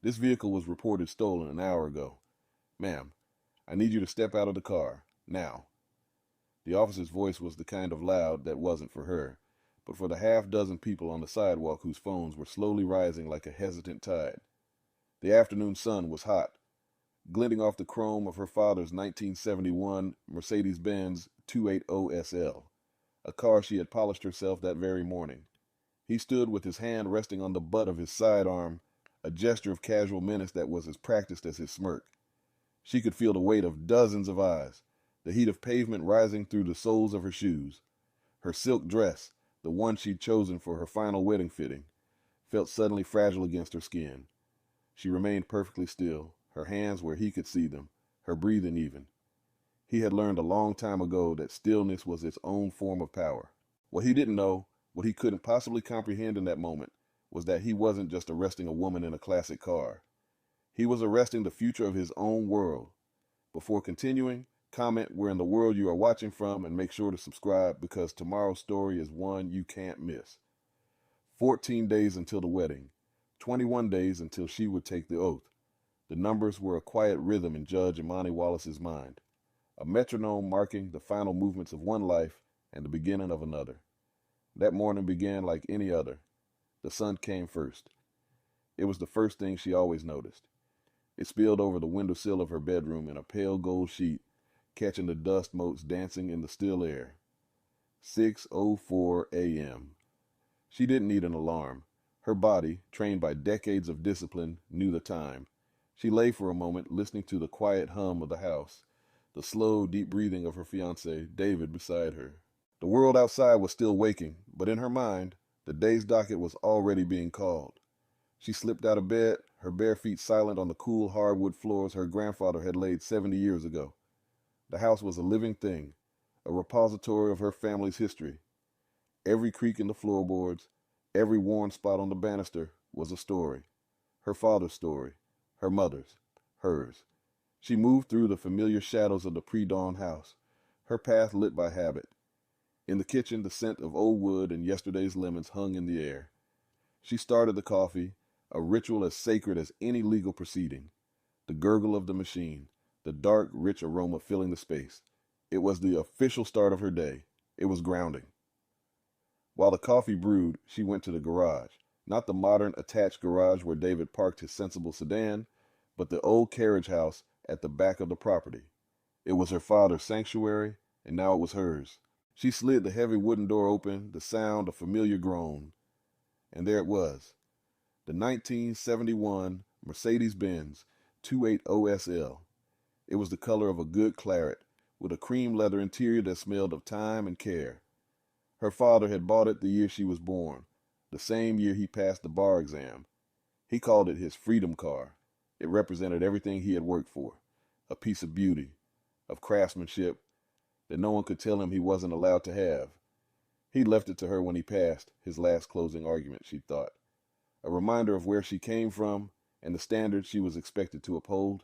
This vehicle was reported stolen an hour ago. Ma'am, I need you to step out of the car. Now." The officer's voice was the kind of loud that wasn't for her, but for the half dozen people on the sidewalk whose phones were slowly rising like a hesitant tide. The afternoon sun was hot, glinting off the chrome of her father's 1971 Mercedes-Benz 280SL, a car she had polished herself that very morning. He stood with his hand resting on the butt of his sidearm, a gesture of casual menace that was as practiced as his smirk. She could feel the weight of dozens of eyes, the heat of pavement rising through the soles of her shoes. Her silk dress, the one she'd chosen for her final wedding fitting, felt suddenly fragile against her skin. She remained perfectly still, her hands where he could see them, her breathing even. He had learned a long time ago that stillness was its own form of power. What he didn't know, what he couldn't possibly comprehend in that moment, was that he wasn't just arresting a woman in a classic car. He was arresting the future of his own world. Before continuing, comment where in the world you are watching from and make sure to subscribe because tomorrow's story is one you can't miss. 14 days until the wedding. 21 days until she would take the oath. The numbers were a quiet rhythm in Judge Imani Wallace's mind, a metronome marking the final movements of one life and the beginning of another. That morning began like any other. The sun came first. It was the first thing she always noticed. It spilled over the windowsill of her bedroom in a pale gold sheet, catching the dust motes dancing in the still air. 6:04 a.m. She didn't need an alarm. Her body, trained by decades of discipline, knew the time. She lay for a moment, listening to the quiet hum of the house, the slow, deep breathing of her fiancé, David, beside her. The world outside was still waking, but in her mind, the day's docket was already being called. She slipped out of bed, her bare feet silent on the cool hardwood floors her grandfather had laid 70 years ago. The house was a living thing, a repository of her family's history. Every creak in the floorboards, every worn spot on the banister was a story. Her father's story, her mother's, hers. She moved through the familiar shadows of the pre-dawn house, her path lit by habit. In the kitchen, the scent of old wood and yesterday's lemons hung in the air. She started the coffee, a ritual as sacred as any legal proceeding. The gurgle of the machine, the dark, rich aroma filling the space. It was the official start of her day. It was grounding. While the coffee brewed, she went to the garage. Not the modern attached garage where David parked his sensible sedan, but the old carriage house at the back of the property. It was her father's sanctuary, and now it was hers. She slid the heavy wooden door open, the sound a familiar groan. And there it was, the 1971 Mercedes-Benz 280SL. It was the color of a good claret, with a cream leather interior that smelled of time and care. Her father had bought it the year she was born, the same year he passed the bar exam. He called it his freedom car. It represented everything he had worked for, a piece of beauty, of craftsmanship that no one could tell him he wasn't allowed to have. He left it to her when he passed, his last closing argument, she thought. A reminder of where she came from and the standards she was expected to uphold.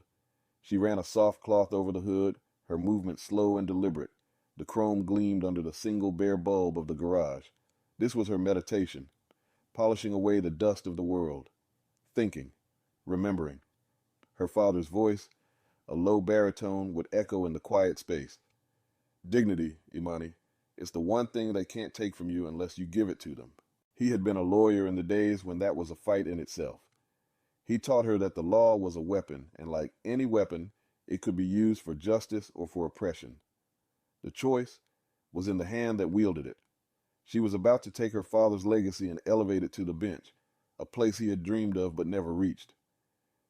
She ran a soft cloth over the hood, her movement slow and deliberate. The chrome gleamed under the single bare bulb of the garage. This was her meditation, polishing away the dust of the world, thinking, remembering. Her father's voice, a low baritone, would echo in the quiet space. "Dignity, Imani, is the one thing they can't take from you unless you give it to them." He had been a lawyer in the days when that was a fight in itself. He taught her that the law was a weapon, and like any weapon, it could be used for justice or for oppression. The choice was in the hand that wielded it. She was about to take her father's legacy and elevate it to the bench, a place he had dreamed of but never reached.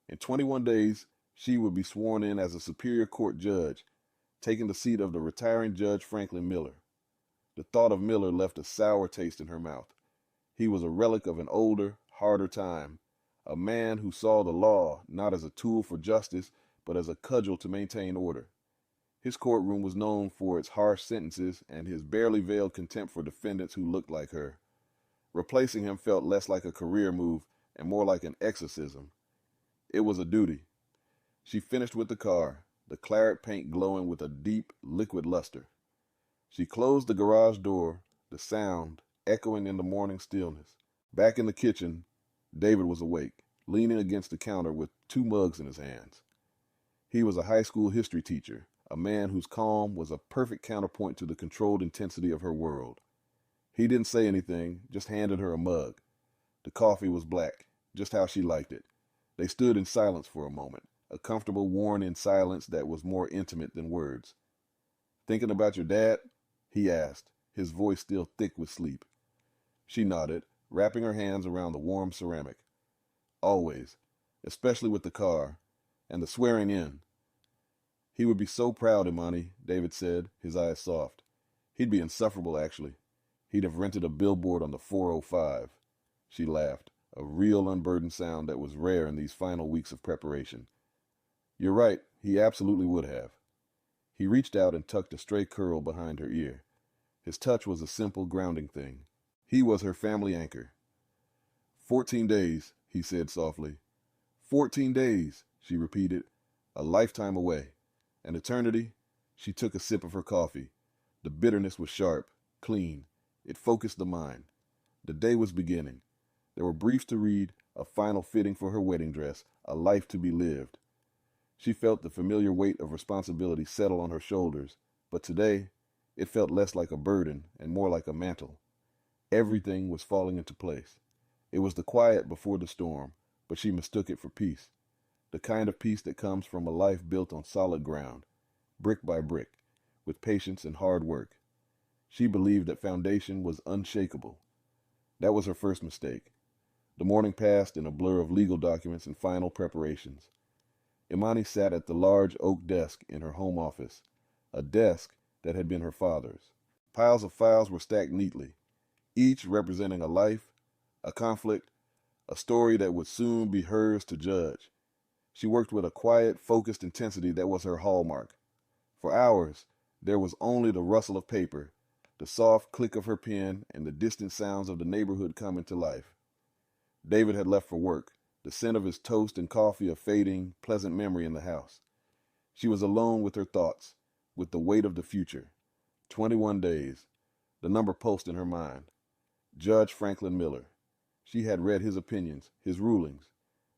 In 21 days, she would be sworn in as a Superior Court judge, taking the seat of the retiring Judge Franklin Miller. The thought of Miller left a sour taste in her mouth. He was a relic of an older, harder time, a man who saw the law not as a tool for justice, but as a cudgel to maintain order. His courtroom was known for its harsh sentences and his barely veiled contempt for defendants who looked like her. Replacing him felt less like a career move and more like an exorcism. It was a duty. She finished with the car, the claret paint glowing with a deep, liquid luster. She closed the garage door, the sound echoing in the morning stillness. Back in the kitchen, David was awake, leaning against the counter with two mugs in his hands. He was a high school history teacher, a man whose calm was a perfect counterpoint to the controlled intensity of her world. He didn't say anything, just handed her a mug. The coffee was black, just how she liked it. They stood in silence for a moment, a comfortable, worn-in silence that was more intimate than words. "Thinking about your dad?" he asked, his voice still thick with sleep. She nodded, wrapping her hands around the warm ceramic. "Always, especially with the car, and the swearing in." "He would be so proud, Imani," David said, his eyes soft. "He'd be insufferable, actually. He'd have rented a billboard on the 405. She laughed, a real unburdened sound that was rare in these final weeks of preparation. "You're right, he absolutely would have." He reached out and tucked a stray curl behind her ear. His touch was a simple, grounding thing. He was her family anchor. 14 days, he said softly. 14 days, she repeated. A lifetime away. An eternity. She took a sip of her coffee. The bitterness was sharp, clean. It focused the mind. The day was beginning. There were briefs to read, a final fitting for her wedding dress, a life to be lived. She felt the familiar weight of responsibility settle on her shoulders, but today it felt less like a burden and more like a mantle. Everything was falling into place. It was the quiet before the storm, but she mistook it for peace. The kind of peace that comes from a life built on solid ground, brick by brick, with patience and hard work. She believed that foundation was unshakable. That was her first mistake. The morning passed in a blur of legal documents and final preparations. Imani sat at the large oak desk in her home office, a desk that had been her father's. Piles of files were stacked neatly, each representing a life, a conflict, a story that would soon be hers to judge. She worked with a quiet, focused intensity that was her hallmark. For hours, there was only the rustle of paper, the soft click of her pen, and the distant sounds of the neighborhood coming to life. David had left for work, the scent of his toast and coffee a fading, pleasant memory in the house. She was alone with her thoughts, with the weight of the future. 21 days. The number pulsed in her mind. Judge Franklin Miller. She had read his opinions, his rulings.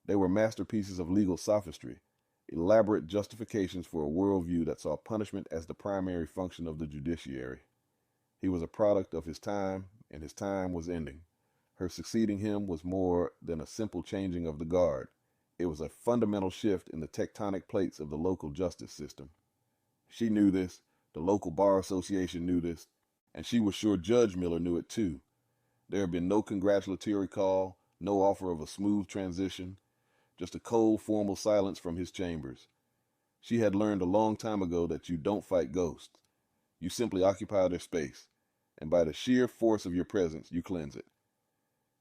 They were masterpieces of legal sophistry, elaborate justifications for a worldview that saw punishment as the primary function of the judiciary. He was a product of his time, and his time was ending. Her succeeding him was more than a simple changing of the guard. It was a fundamental shift in the tectonic plates of the local justice system. She knew this, the local bar association knew this, and she was sure Judge Miller knew it too. There had been no congratulatory call, no offer of a smooth transition, just a cold, formal silence from his chambers. She had learned a long time ago that you don't fight ghosts. You simply occupy their space, and by the sheer force of your presence, you cleanse it.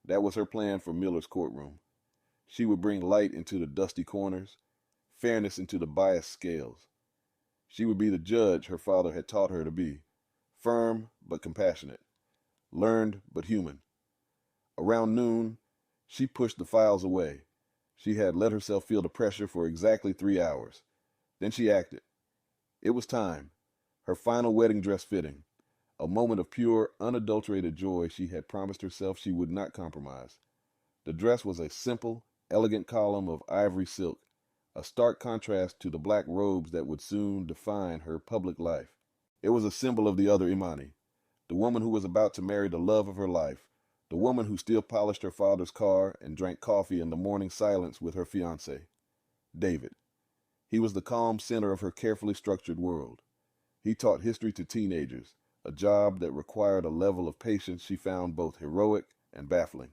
That was her plan for Miller's courtroom. She would bring light into the dusty corners, fairness into the biased scales. She would be the judge her father had taught her to be, firm but compassionate, learned but human. Around noon, she pushed the files away. She had let herself feel the pressure for exactly 3 hours. Then she acted. It was time. Her final wedding dress fitting. A moment of pure, unadulterated joy she had promised herself she would not compromise. The dress was a simple, elegant column of ivory silk, a stark contrast to the black robes that would soon define her public life. It was a symbol of the other Imani, the woman who was about to marry the love of her life, the woman who still polished her father's car and drank coffee in the morning silence with her fiancé, David. He was the calm center of her carefully structured world. He taught history to teenagers, a job that required a level of patience she found both heroic and baffling.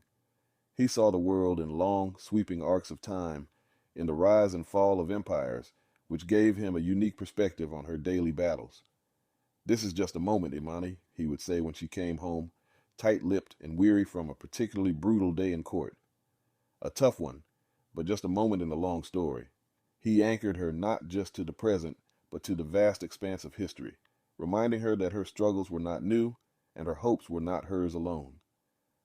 He saw the world in long, sweeping arcs of time, in the rise and fall of empires, which gave him a unique perspective on her daily battles. "This is just a moment, Imani," he would say when she came home, tight-lipped and weary from a particularly brutal day in court. A tough one, but just a moment in the long story. He anchored her not just to the present, but to the vast expanse of history, reminding her that her struggles were not new and her hopes were not hers alone.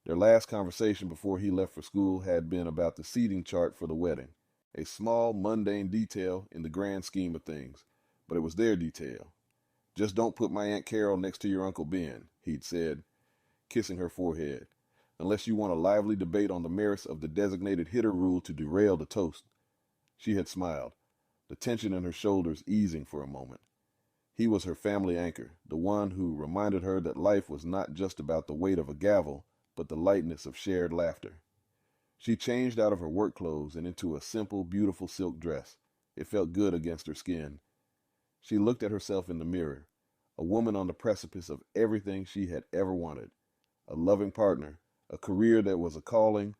Their last conversation before he left for school had been about the seating chart for the wedding, a small, mundane detail in the grand scheme of things, but it was their detail. "Just don't put my Aunt Carol next to your Uncle Ben," he'd said, kissing her forehead. unless you want a lively debate on the merits of the designated hitter rule to derail the toast. She had smiled, the tension in her shoulders easing for a moment. He was her family anchor, the one who reminded her that life was not just about the weight of a gavel, but the lightness of shared laughter. She changed out of her work clothes and into a simple, beautiful silk dress. It felt good against her skin. She looked at herself in the mirror, a woman on the precipice of everything she had ever wanted. A loving partner, a career that was a calling,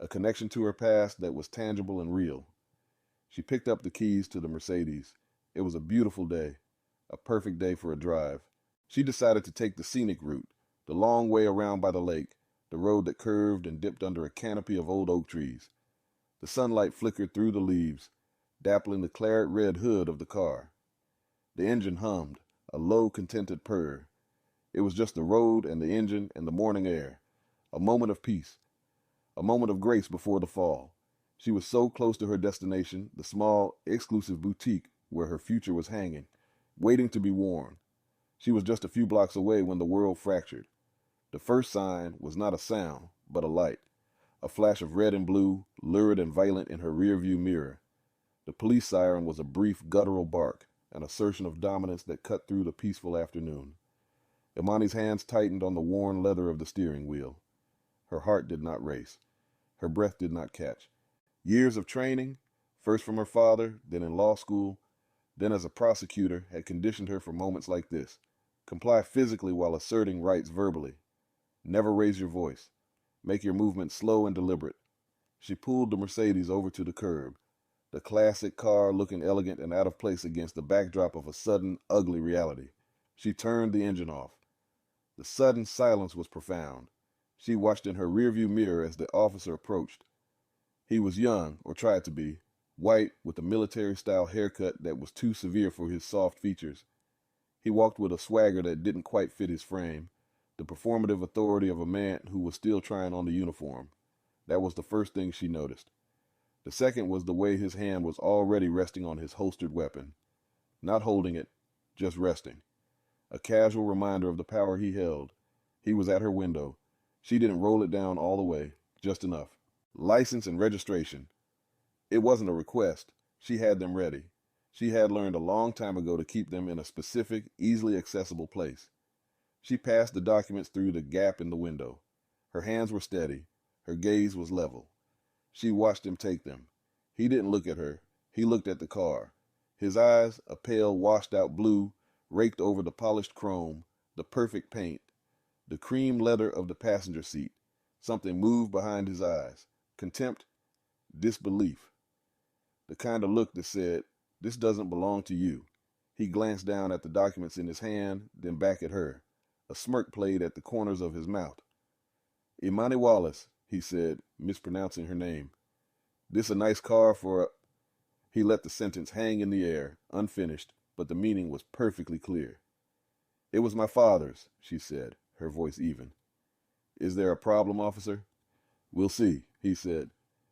a connection to her past that was tangible and real. She picked up the keys to the Mercedes. It was a beautiful day, a perfect day for a drive. She decided to take the scenic route, the long way around by the lake, the road that curved and dipped under a canopy of old oak trees. The sunlight flickered through the leaves, dappling the claret red hood of the car. The engine hummed, a low, contented purr. It was just the road and the engine and the morning air. A moment of peace, a moment of grace before the fall. She was so close to her destination, the small, exclusive boutique where her future was hanging, waiting to be worn. She was just a few blocks away when the world fractured. The first sign was not a sound, but a light, a flash of red and blue, lurid and violent in her rearview mirror. The police siren was a brief, guttural bark, an assertion of dominance that cut through the peaceful afternoon. Imani's hands tightened on the worn leather of the steering wheel. Her heart did not race. Her breath did not catch. Years of training, first from her father, then in law school, then as a prosecutor, had conditioned her for moments like this. Comply physically while asserting rights verbally. Never raise your voice. Make your movements slow and deliberate. She pulled the Mercedes over to the curb, the classic car looking elegant and out of place against the backdrop of a sudden, ugly reality. She turned the engine off. The sudden silence was profound. She watched in her rearview mirror as the officer approached. He was young, or tried to be, white with a military-style haircut that was too severe for his soft features. He walked with a swagger that didn't quite fit his frame, the performative authority of a man who was still trying on the uniform. That was the first thing she noticed. The second was the way his hand was already resting on his holstered weapon. Not holding it, just resting. A casual reminder of the power he held. He was at her window. She didn't roll it down all the way, just enough. License and registration. It wasn't a request. She had them ready. She had learned a long time ago to keep them in a specific, easily accessible place. She passed the documents through the gap in the window. Her hands were steady. Her gaze was level. She watched him take them. He didn't look at her. He looked at the car. His eyes, a pale, washed-out blue, raked over the polished chrome, the perfect paint, the cream leather of the passenger seat. Something moved behind his eyes. Contempt, disbelief. The kind of look that said, "This doesn't belong to you." He glanced down at the documents in his hand, then back at her. A smirk played at the corners of his mouth. "Imani Wallace," he said, mispronouncing her name. "This a nice car for a—" He let the sentence hang in the air, unfinished, but the meaning was perfectly clear. "It was my father's," she said, her voice even. "Is there a problem, officer?" "We'll see," he said.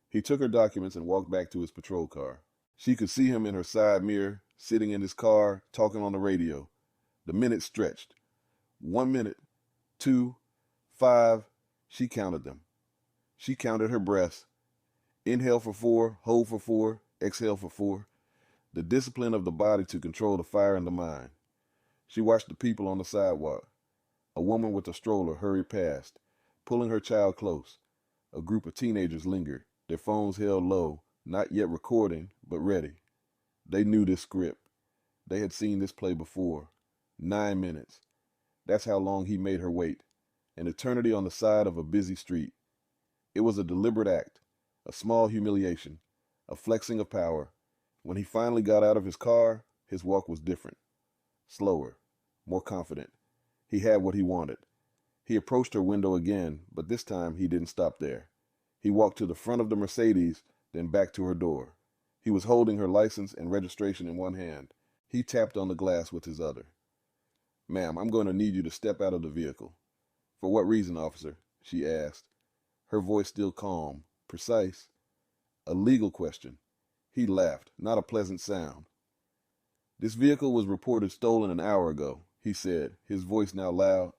He took her documents and walked back to his patrol car. She could see him in her side mirror, sitting in his car, talking on the radio. The minutes stretched. 1 minute, 2, 5. She counted them. She counted her breaths. Inhale for 4, hold for 4, exhale for 4. The discipline of the body to control the fire in the mind. She watched the people on the sidewalk. A woman with a stroller hurried past, pulling her child close. A group of teenagers lingered, their phones held low, not yet recording, but ready. They knew this script. They had seen this play before. 9 minutes. That's how long he made her wait. An eternity on the side of a busy street. It was a deliberate act, a small humiliation, a flexing of power. When he finally got out of his car, his walk was different. Slower, more confident. He had what he wanted. He approached her window again, but this time he didn't stop there. He walked to the front of the Mercedes, then back to her door. He was holding her license and registration in one hand. He tapped on the glass with his other. "Ma'am, I'm going to need you to step out of the vehicle." "For what reason, officer?" she asked, her voice still calm, precise. "A legal question." He laughed, not a pleasant sound. "This vehicle was reported stolen an hour ago," he said, his voice now loud,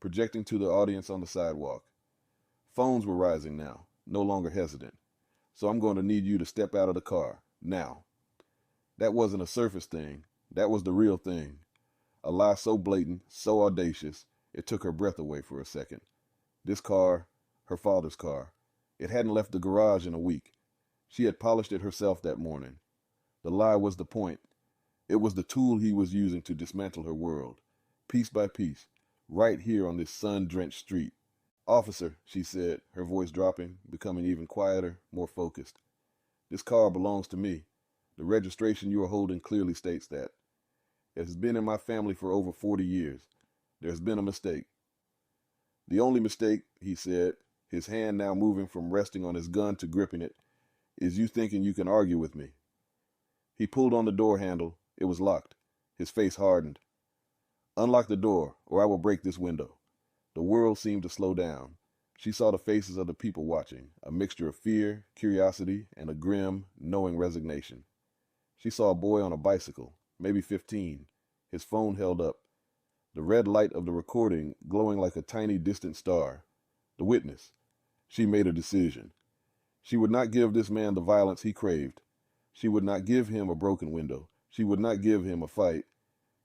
projecting to the audience on the sidewalk. Phones were rising now, no longer hesitant. So I'm going to need you to step out of the car, now. That wasn't a surface thing. That was the real thing. A lie so blatant, so audacious, it took her breath away for a second. This car, her father's car. It hadn't left the garage in a week. She had polished it herself that morning. The lie was the point. It was the tool he was using to dismantle her world, piece by piece, right here on this sun-drenched street. Officer, she said, her voice dropping, becoming even quieter, more focused. This car belongs to me. The registration you are holding clearly states that. It has been in my family for over 40 years. There has been a mistake. The only mistake, he said, his hand now moving from resting on his gun to gripping it, is you thinking you can argue with me. He pulled on the door handle. It was locked. His face hardened. Unlock the door, or I will break this window. The world seemed to slow down. She saw the faces of the people watching, a mixture of fear, curiosity, and a grim, knowing resignation. She saw a boy on a bicycle, maybe 15, his phone held up, the red light of the recording glowing like a tiny distant star. The witness. She made a decision. She would not give this man the violence he craved. She would not give him a broken window. She would not give him a fight.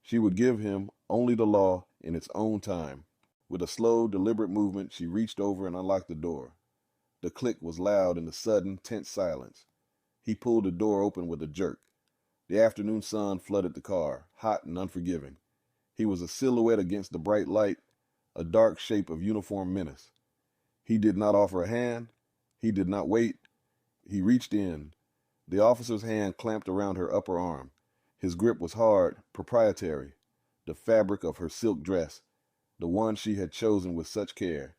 She would give him only the law in its own time. With a slow, deliberate movement, she reached over and unlocked the door. The click was loud in the sudden, tense silence. He pulled the door open with a jerk. The afternoon sun flooded the car, hot and unforgiving. He was a silhouette against the bright light, a dark shape of uniformed menace. He did not offer a hand. He did not wait. He reached in. The officer's hand clamped around her upper arm. His grip was hard, proprietary, the fabric of her silk dress, the one she had chosen with such care,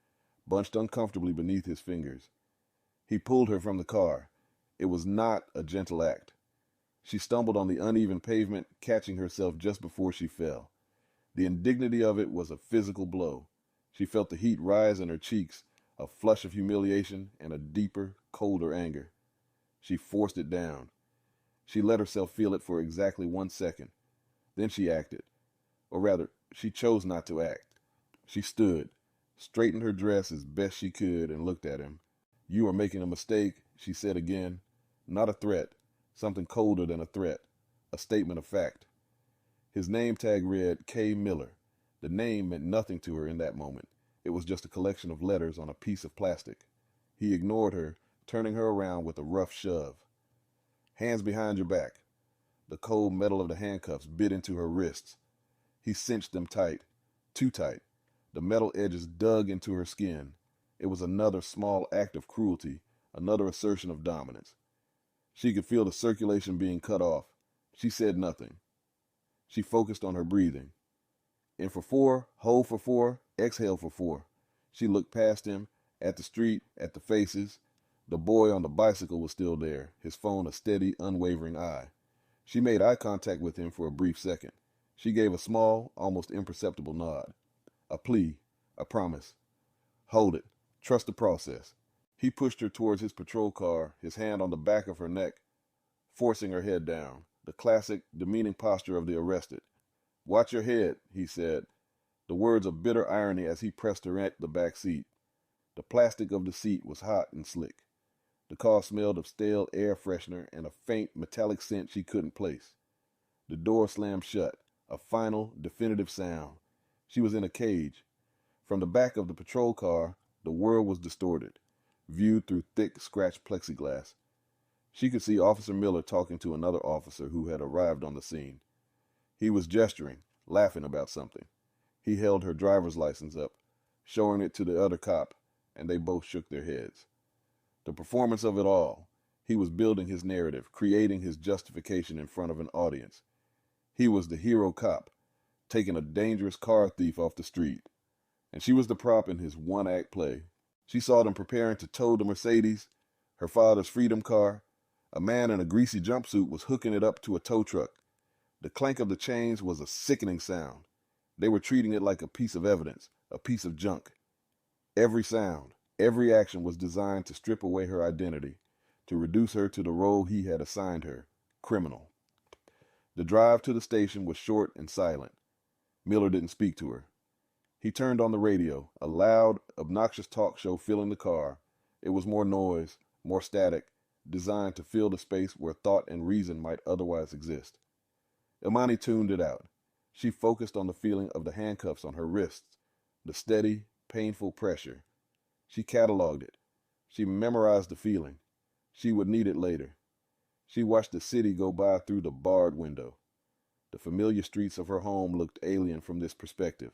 bunched uncomfortably beneath his fingers. He pulled her from the car. It was not a gentle act. She stumbled on the uneven pavement, catching herself just before she fell. The indignity of it was a physical blow. She felt the heat rise in her cheeks, a flush of humiliation and a deeper, colder anger. She forced it down. She let herself feel it for exactly 1 second. Then she acted. Or rather, she chose not to act. She stood, straightened her dress as best she could, and looked at him. You are making a mistake, she said again. Not a threat. Something colder than a threat. A statement of fact. His name tag read K. Miller. The name meant nothing to her in that moment. It was just a collection of letters on a piece of plastic. He ignored her, turning her around with a rough shove. Hands behind your back. The cold metal of the handcuffs bit into her wrists. He cinched them tight, too tight. The metal edges dug into her skin. It was another small act of cruelty, another assertion of dominance. She could feel the circulation being cut off. She said nothing. She focused on her breathing. In for 4, hold for 4, exhale for 4. She looked past him, at the street, at the faces. The boy on the bicycle was still there, his phone a steady, unwavering eye. She made eye contact with him for a brief second. She gave a small, almost imperceptible nod. A plea, a promise. Hold it. Trust the process. He pushed her towards his patrol car, his hand on the back of her neck, forcing her head down, the classic, demeaning posture of the arrested. Watch your head, he said, the words of bitter irony as he pressed her at the back seat. The plastic of the seat was hot and slick. The car smelled of stale air freshener and a faint, metallic scent she couldn't place. The door slammed shut, a final, definitive sound. She was in a cage. From the back of the patrol car, the world was distorted, viewed through thick, scratched plexiglass. She could see Officer Miller talking to another officer who had arrived on the scene. He was gesturing, laughing about something. He held her driver's license up, showing it to the other cop, and they both shook their heads. The performance of it all. He was building his narrative, creating his justification in front of an audience. He was the hero cop, taking a dangerous car thief off the street. And she was the prop in his one-act play. She saw them preparing to tow the Mercedes, her father's freedom car. A man in a greasy jumpsuit was hooking it up to a tow truck. The clank of the chains was a sickening sound. They were treating it like a piece of evidence, a piece of junk. Every sound, every action was designed to strip away her identity, to reduce her to the role he had assigned her, criminal. The drive to the station was short and silent. Miller didn't speak to her. He turned on the radio, a loud, obnoxious talk show filling the car. It was more noise, more static, designed to fill the space where thought and reason might otherwise exist. Imani tuned it out. She focused on the feeling of the handcuffs on her wrists, the steady, painful pressure. She cataloged it. She memorized the feeling. She would need it later. She watched the city go by through the barred window. The familiar streets of her home looked alien from this perspective.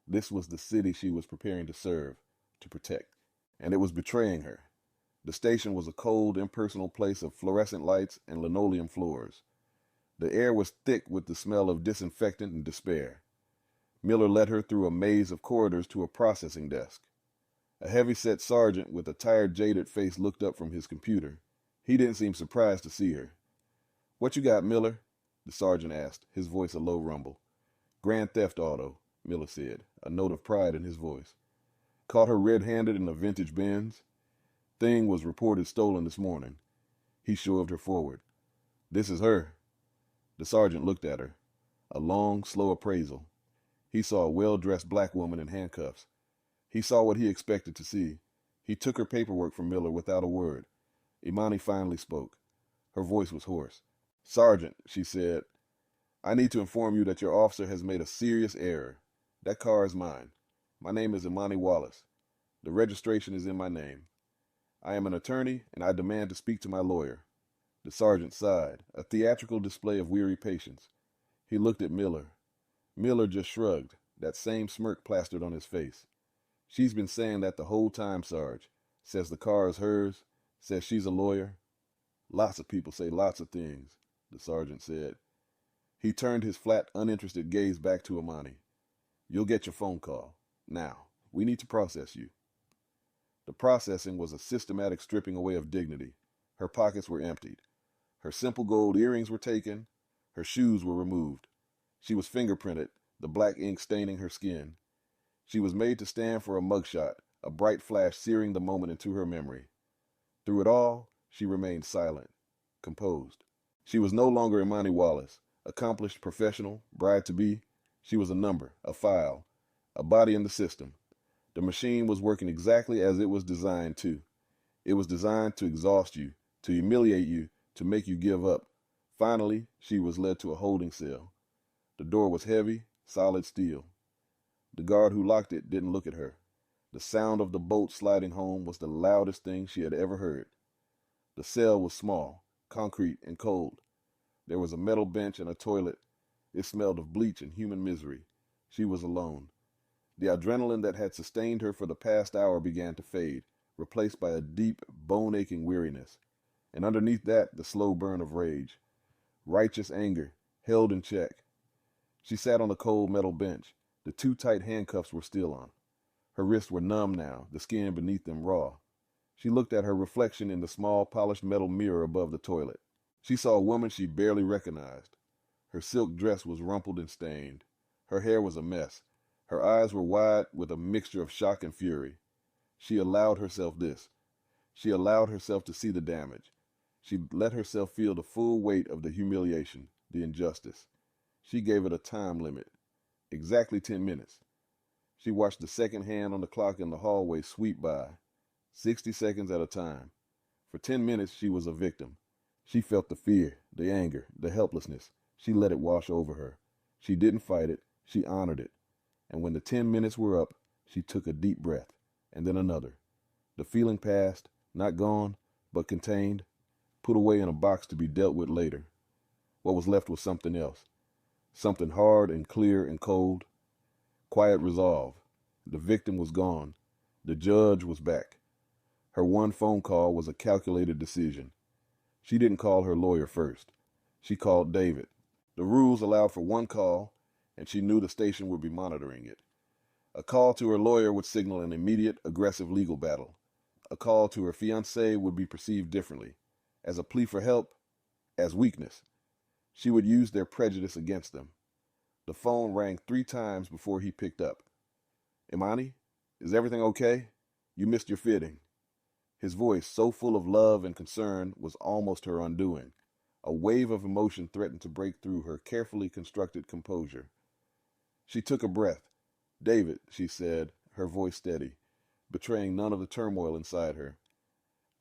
This was the city she was preparing to serve, to protect. And it was betraying her. The station was a cold, impersonal place of fluorescent lights and linoleum floors. The air was thick with the smell of disinfectant and despair. Miller led her through a maze of corridors to a processing desk. A heavy-set sergeant with a tired, jaded face looked up from his computer. He didn't seem surprised to see her. "What you got, Miller?" the sergeant asked, his voice a low rumble. "Grand Theft Auto," Miller said, a note of pride in his voice. "Caught her red-handed in a vintage Benz. Thing was reported stolen this morning." He shoved her forward. "This is her." The sergeant looked at her. A long, slow appraisal. He saw a well-dressed black woman in handcuffs. He saw what he expected to see. He took her paperwork from Miller without a word. Imani finally spoke. Her voice was hoarse. "Sergeant," she said, "I need to inform you that your officer has made a serious error. That car is mine. My name is Imani Wallace. The registration is in my name. I am an attorney, and I demand to speak to my lawyer." The sergeant sighed, a theatrical display of weary patience. He looked at Miller. Miller just shrugged, that same smirk plastered on his face. "She's been saying that the whole time, Sarge. Says the car is hers. Says she's a lawyer." "Lots of people say lots of things," the sergeant said. He turned his flat, uninterested gaze back to Imani. "You'll get your phone call. Now, we need to process you." The processing was a systematic stripping away of dignity. Her pockets were emptied. Her simple gold earrings were taken. Her shoes were removed. She was fingerprinted, the black ink staining her skin. She was made to stand for a mugshot, a bright flash searing the moment into her memory. Through it all, she remained silent, composed. She was no longer Imani Wallace, accomplished professional, bride-to-be. She was a number, a file, a body in the system. The machine was working exactly as it was designed to. It was designed to exhaust you, to humiliate you, to make you give up. Finally, she was led to a holding cell. The door was heavy, solid steel. The guard who locked it didn't look at her. The sound of the bolt sliding home was the loudest thing she had ever heard. The cell was small, concrete, and cold. There was a metal bench and a toilet. It smelled of bleach and human misery. She was alone. The adrenaline that had sustained her for the past hour began to fade, replaced by a deep, bone-aching weariness. And underneath that, the slow burn of rage. Righteous anger, held in check. She sat on the cold metal bench. The two tight handcuffs were still on. Her wrists were numb now, the skin beneath them raw. She looked at her reflection in the small, polished metal mirror above the toilet. She saw a woman she barely recognized. Her silk dress was rumpled and stained. Her hair was a mess. Her eyes were wide with a mixture of shock and fury. She allowed herself this. She allowed herself to see the damage. She let herself feel the full weight of the humiliation, the injustice. She gave it a time limit. Exactly 10 minutes. She watched the second hand on the clock in the hallway sweep by, 60 seconds at a time. For 10 minutes, she was a victim. She felt the fear, the anger, the helplessness. She let it wash over her. She didn't fight it. She honored it. And when the 10 minutes were up, she took a deep breath, and then another. The feeling passed, not gone, but contained, put away in a box to be dealt with later. What was left was something else. Something hard and clear and cold. Quiet resolve. The victim was gone. The judge was back. Her one phone call was a calculated decision. She didn't call her lawyer first. She called David. The rules allowed for one call, and she knew the station would be monitoring it. A call to her lawyer would signal an immediate, aggressive legal battle. A call to her fiancé would be perceived differently, as a plea for help, as weakness. She would use their prejudice against them. The phone rang 3 times before he picked up. "Imani, is everything okay? You missed your fitting." His voice, so full of love and concern, was almost her undoing. A wave of emotion threatened to break through her carefully constructed composure. She took a breath. David, she said, her voice steady, betraying none of the turmoil inside her.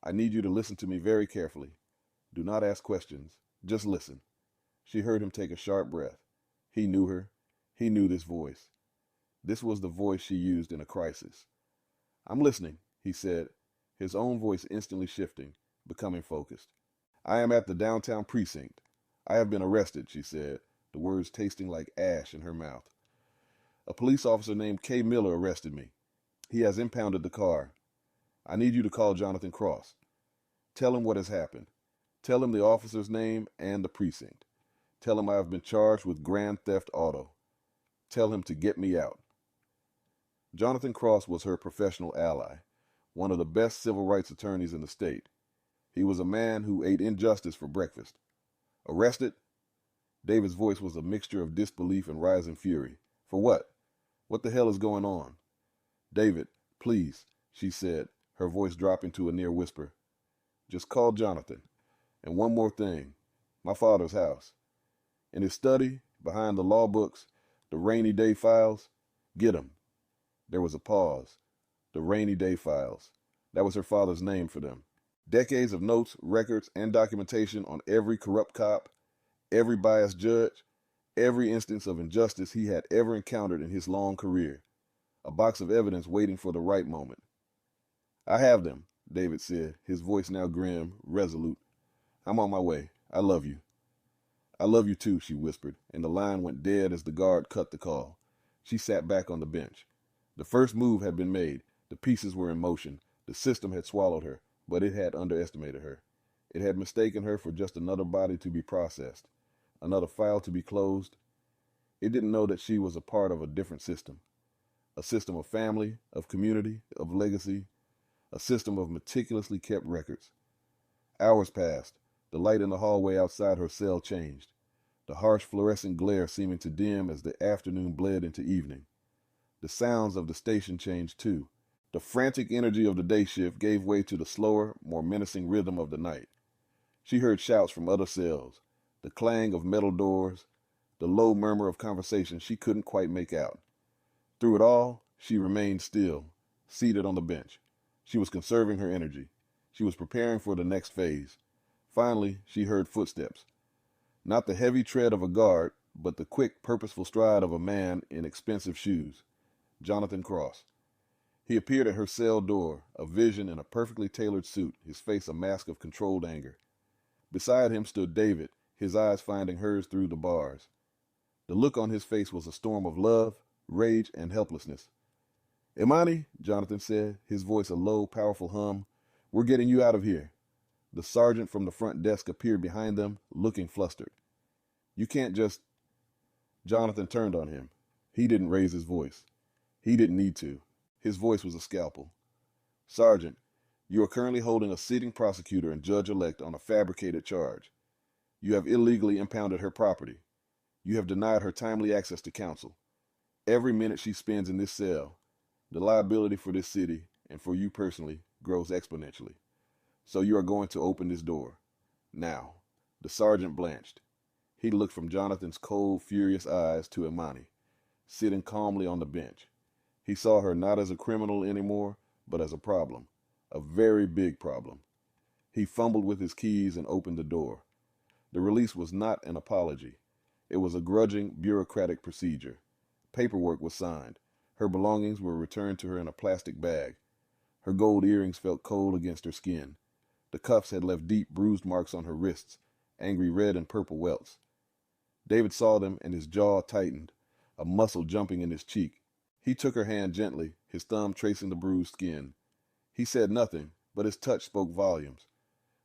I need you to listen to me very carefully. Do not ask questions. Just listen. She heard him take a sharp breath. He knew her. He knew this voice. This was the voice she used in a crisis. I'm listening, he said, his own voice instantly shifting, becoming focused. I am at the downtown precinct. I have been arrested, she said, the words tasting like ash in her mouth. A police officer named Kay Miller arrested me. He has impounded the car. I need you to call Jonathan Cross. Tell him what has happened. Tell him the officer's name and the precinct. Tell him I have been charged with grand theft auto. Tell him to get me out. Jonathan Cross was her professional ally, one of the best civil rights attorneys in the state. He was a man who ate injustice for breakfast. Arrested? David's voice was a mixture of disbelief and rising fury. For what? What the hell is going on? David, please, she said, her voice dropping to a near whisper. Just call Jonathan. And one more thing. My father's house. In his study, behind the law books, the rainy day files. Get him. There was a pause. The rainy day files. That was her father's name for them. Decades of notes, records, and documentation on every corrupt cop, every biased judge, every instance of injustice he had ever encountered in his long career. A box of evidence waiting for the right moment. I have them, David said, his voice now grim, resolute. I'm on my way. I love you. I love you too, she whispered, and the line went dead as the guard cut the call. She sat back on the bench. The first move had been made. The pieces were in motion. The system had swallowed her, but it had underestimated her. It had mistaken her for just another body to be processed, another file to be closed. It didn't know that she was a part of a different system. A system of family, of community, of legacy, a system of meticulously kept records. Hours passed. The light in the hallway outside her cell changed, the harsh fluorescent glare seeming to dim as the afternoon bled into evening. The sounds of the station changed too. The frantic energy of the day shift gave way to the slower, more menacing rhythm of the night. She heard shouts from other cells, the clang of metal doors, the low murmur of conversation she couldn't quite make out. Through it all, she remained still, seated on the bench. She was conserving her energy. She was preparing for the next phase. Finally, she heard footsteps. Not the heavy tread of a guard, but the quick, purposeful stride of a man in expensive shoes. Jonathan Cross. He appeared at her cell door, a vision in a perfectly tailored suit, his face a mask of controlled anger. Beside him stood David, his eyes finding hers through the bars. The look on his face was a storm of love, rage, and helplessness. Imani, Jonathan said, his voice a low, powerful hum, we're getting you out of here. The sergeant from the front desk appeared behind them, looking flustered. You can't just... Jonathan turned on him. He didn't raise his voice. He didn't need to. His voice was a scalpel. Sergeant, you are currently holding a sitting prosecutor and judge-elect on a fabricated charge. You have illegally impounded her property. You have denied her timely access to counsel. Every minute she spends in this cell, the liability for this city, and for you personally, grows exponentially. So you are going to open this door. Now. The sergeant blanched. He looked from Jonathan's cold, furious eyes to Imani, sitting calmly on the bench. He saw her not as a criminal anymore, but as a problem. A very big problem. He fumbled with his keys and opened the door. The release was not an apology. It was a grudging, bureaucratic procedure. Paperwork was signed. Her belongings were returned to her in a plastic bag. Her gold earrings felt cold against her skin. The cuffs had left deep, bruised marks on her wrists, angry red and purple welts. David saw them, and his jaw tightened, a muscle jumping in his cheek. He took her hand gently, his thumb tracing the bruised skin. He said nothing, but his touch spoke volumes.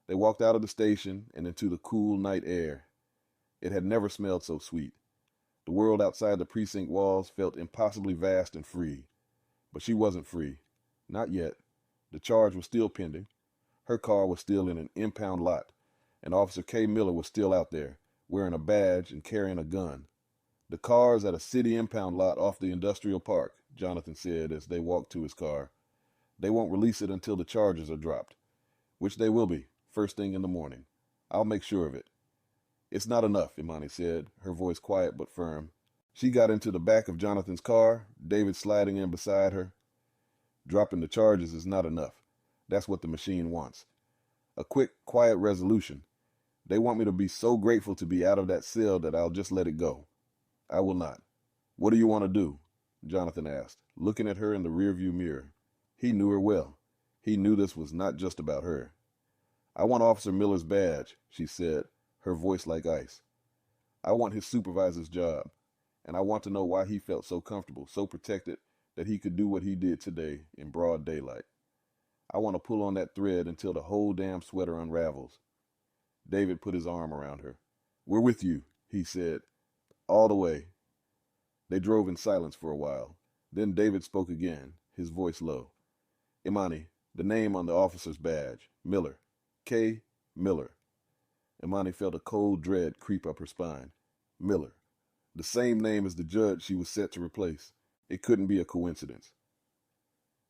They walked out of the station and into the cool night air. It had never smelled so sweet. The world outside the precinct walls felt impossibly vast and free. But she wasn't free. Not yet. The charge was still pending. Her car was still in an impound lot, and Officer Kay Miller was still out there, wearing a badge and carrying a gun. The car's at a city impound lot off the industrial park, Jonathan said as they walked to his car. They won't release it until the charges are dropped, which they will be, first thing in the morning. I'll make sure of it. It's not enough, Imani said, her voice quiet but firm. She got into the back of Jonathan's car, David sliding in beside her. Dropping the charges is not enough. That's what the machine wants. A quick, quiet resolution. They want me to be so grateful to be out of that cell that I'll just let it go. I will not. What do you want to do? Jonathan asked, looking at her in the rearview mirror. He knew her well. He knew this was not just about her. I want Officer Miller's badge, she said, her voice like ice. I want his supervisor's job, and I want to know why he felt so comfortable, so protected, that he could do what he did today in broad daylight. I want to pull on that thread until the whole damn sweater unravels. David put his arm around her. We're with you, he said, all the way. They drove in silence for a while. Then David spoke again, his voice low. Imani, the name on the officer's badge, Miller. K. Miller. Imani felt a cold dread creep up her spine. Miller. The same name as the judge she was set to replace. It couldn't be a coincidence.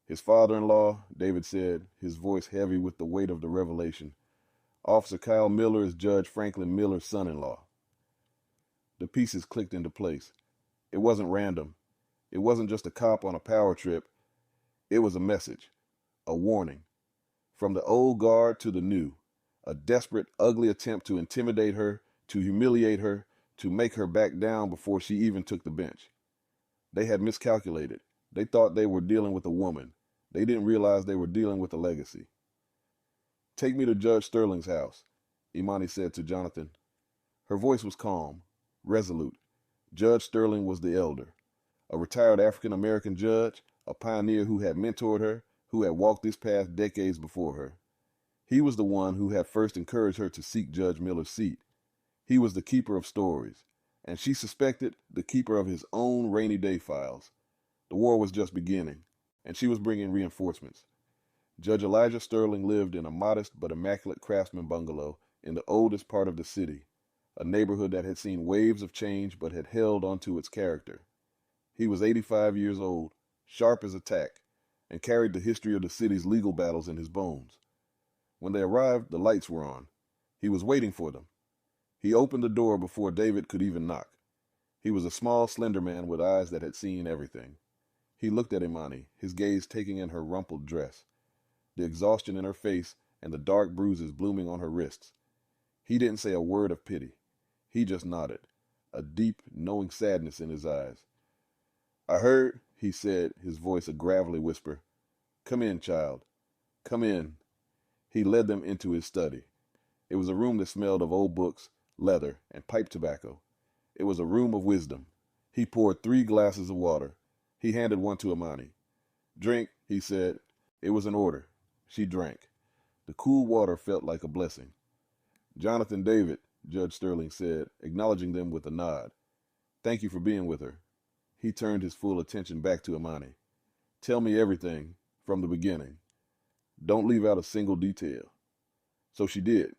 His father-in-law, David said, his voice heavy with the weight of the revelation. Officer Kyle Miller is Judge Franklin Miller's son-in-law. The pieces clicked into place. It wasn't random. It wasn't just a cop on a power trip. It was a message, a warning. From the old guard to the new, a desperate, ugly attempt to intimidate her, to humiliate her, to make her back down before she even took the bench. They had miscalculated. They thought they were dealing with a woman. They didn't realize they were dealing with a legacy. Take me to Judge Sterling's house, Imani said to Jonathan. Her voice was calm, resolute. Judge Sterling was the elder, a retired African-American judge, a pioneer who had mentored her, who had walked this path decades before her. He was the one who had first encouraged her to seek Judge Miller's seat. He was the keeper of stories, and she suspected the keeper of his own rainy day files. The war was just beginning, and she was bringing reinforcements. Judge Elijah Sterling lived in a modest but immaculate craftsman bungalow in the oldest part of the city, a neighborhood that had seen waves of change but had held onto its character. He was 85 years old, sharp as a tack, and carried the history of the city's legal battles in his bones. When they arrived, the lights were on. He was waiting for them. He opened the door before David could even knock. He was a small, slender man with eyes that had seen everything. He looked at Imani, his gaze taking in her rumpled dress, the exhaustion in her face, and the dark bruises blooming on her wrists. He didn't say a word of pity. He just nodded, a deep, knowing sadness in his eyes. I heard, he said, his voice a gravelly whisper. Come in, child. Come in. He led them into his study. It was a room that smelled of old books, leather, and pipe tobacco. It was a room of wisdom. He poured 3 glasses of water. He handed one to Imani. Drink, he said. It was an order. She drank. The cool water felt like a blessing. Jonathan David, Judge Sterling said, acknowledging them with a nod. Thank you for being with her. He turned his full attention back to Imani. Tell me everything from the beginning. Don't leave out a single detail. So she did.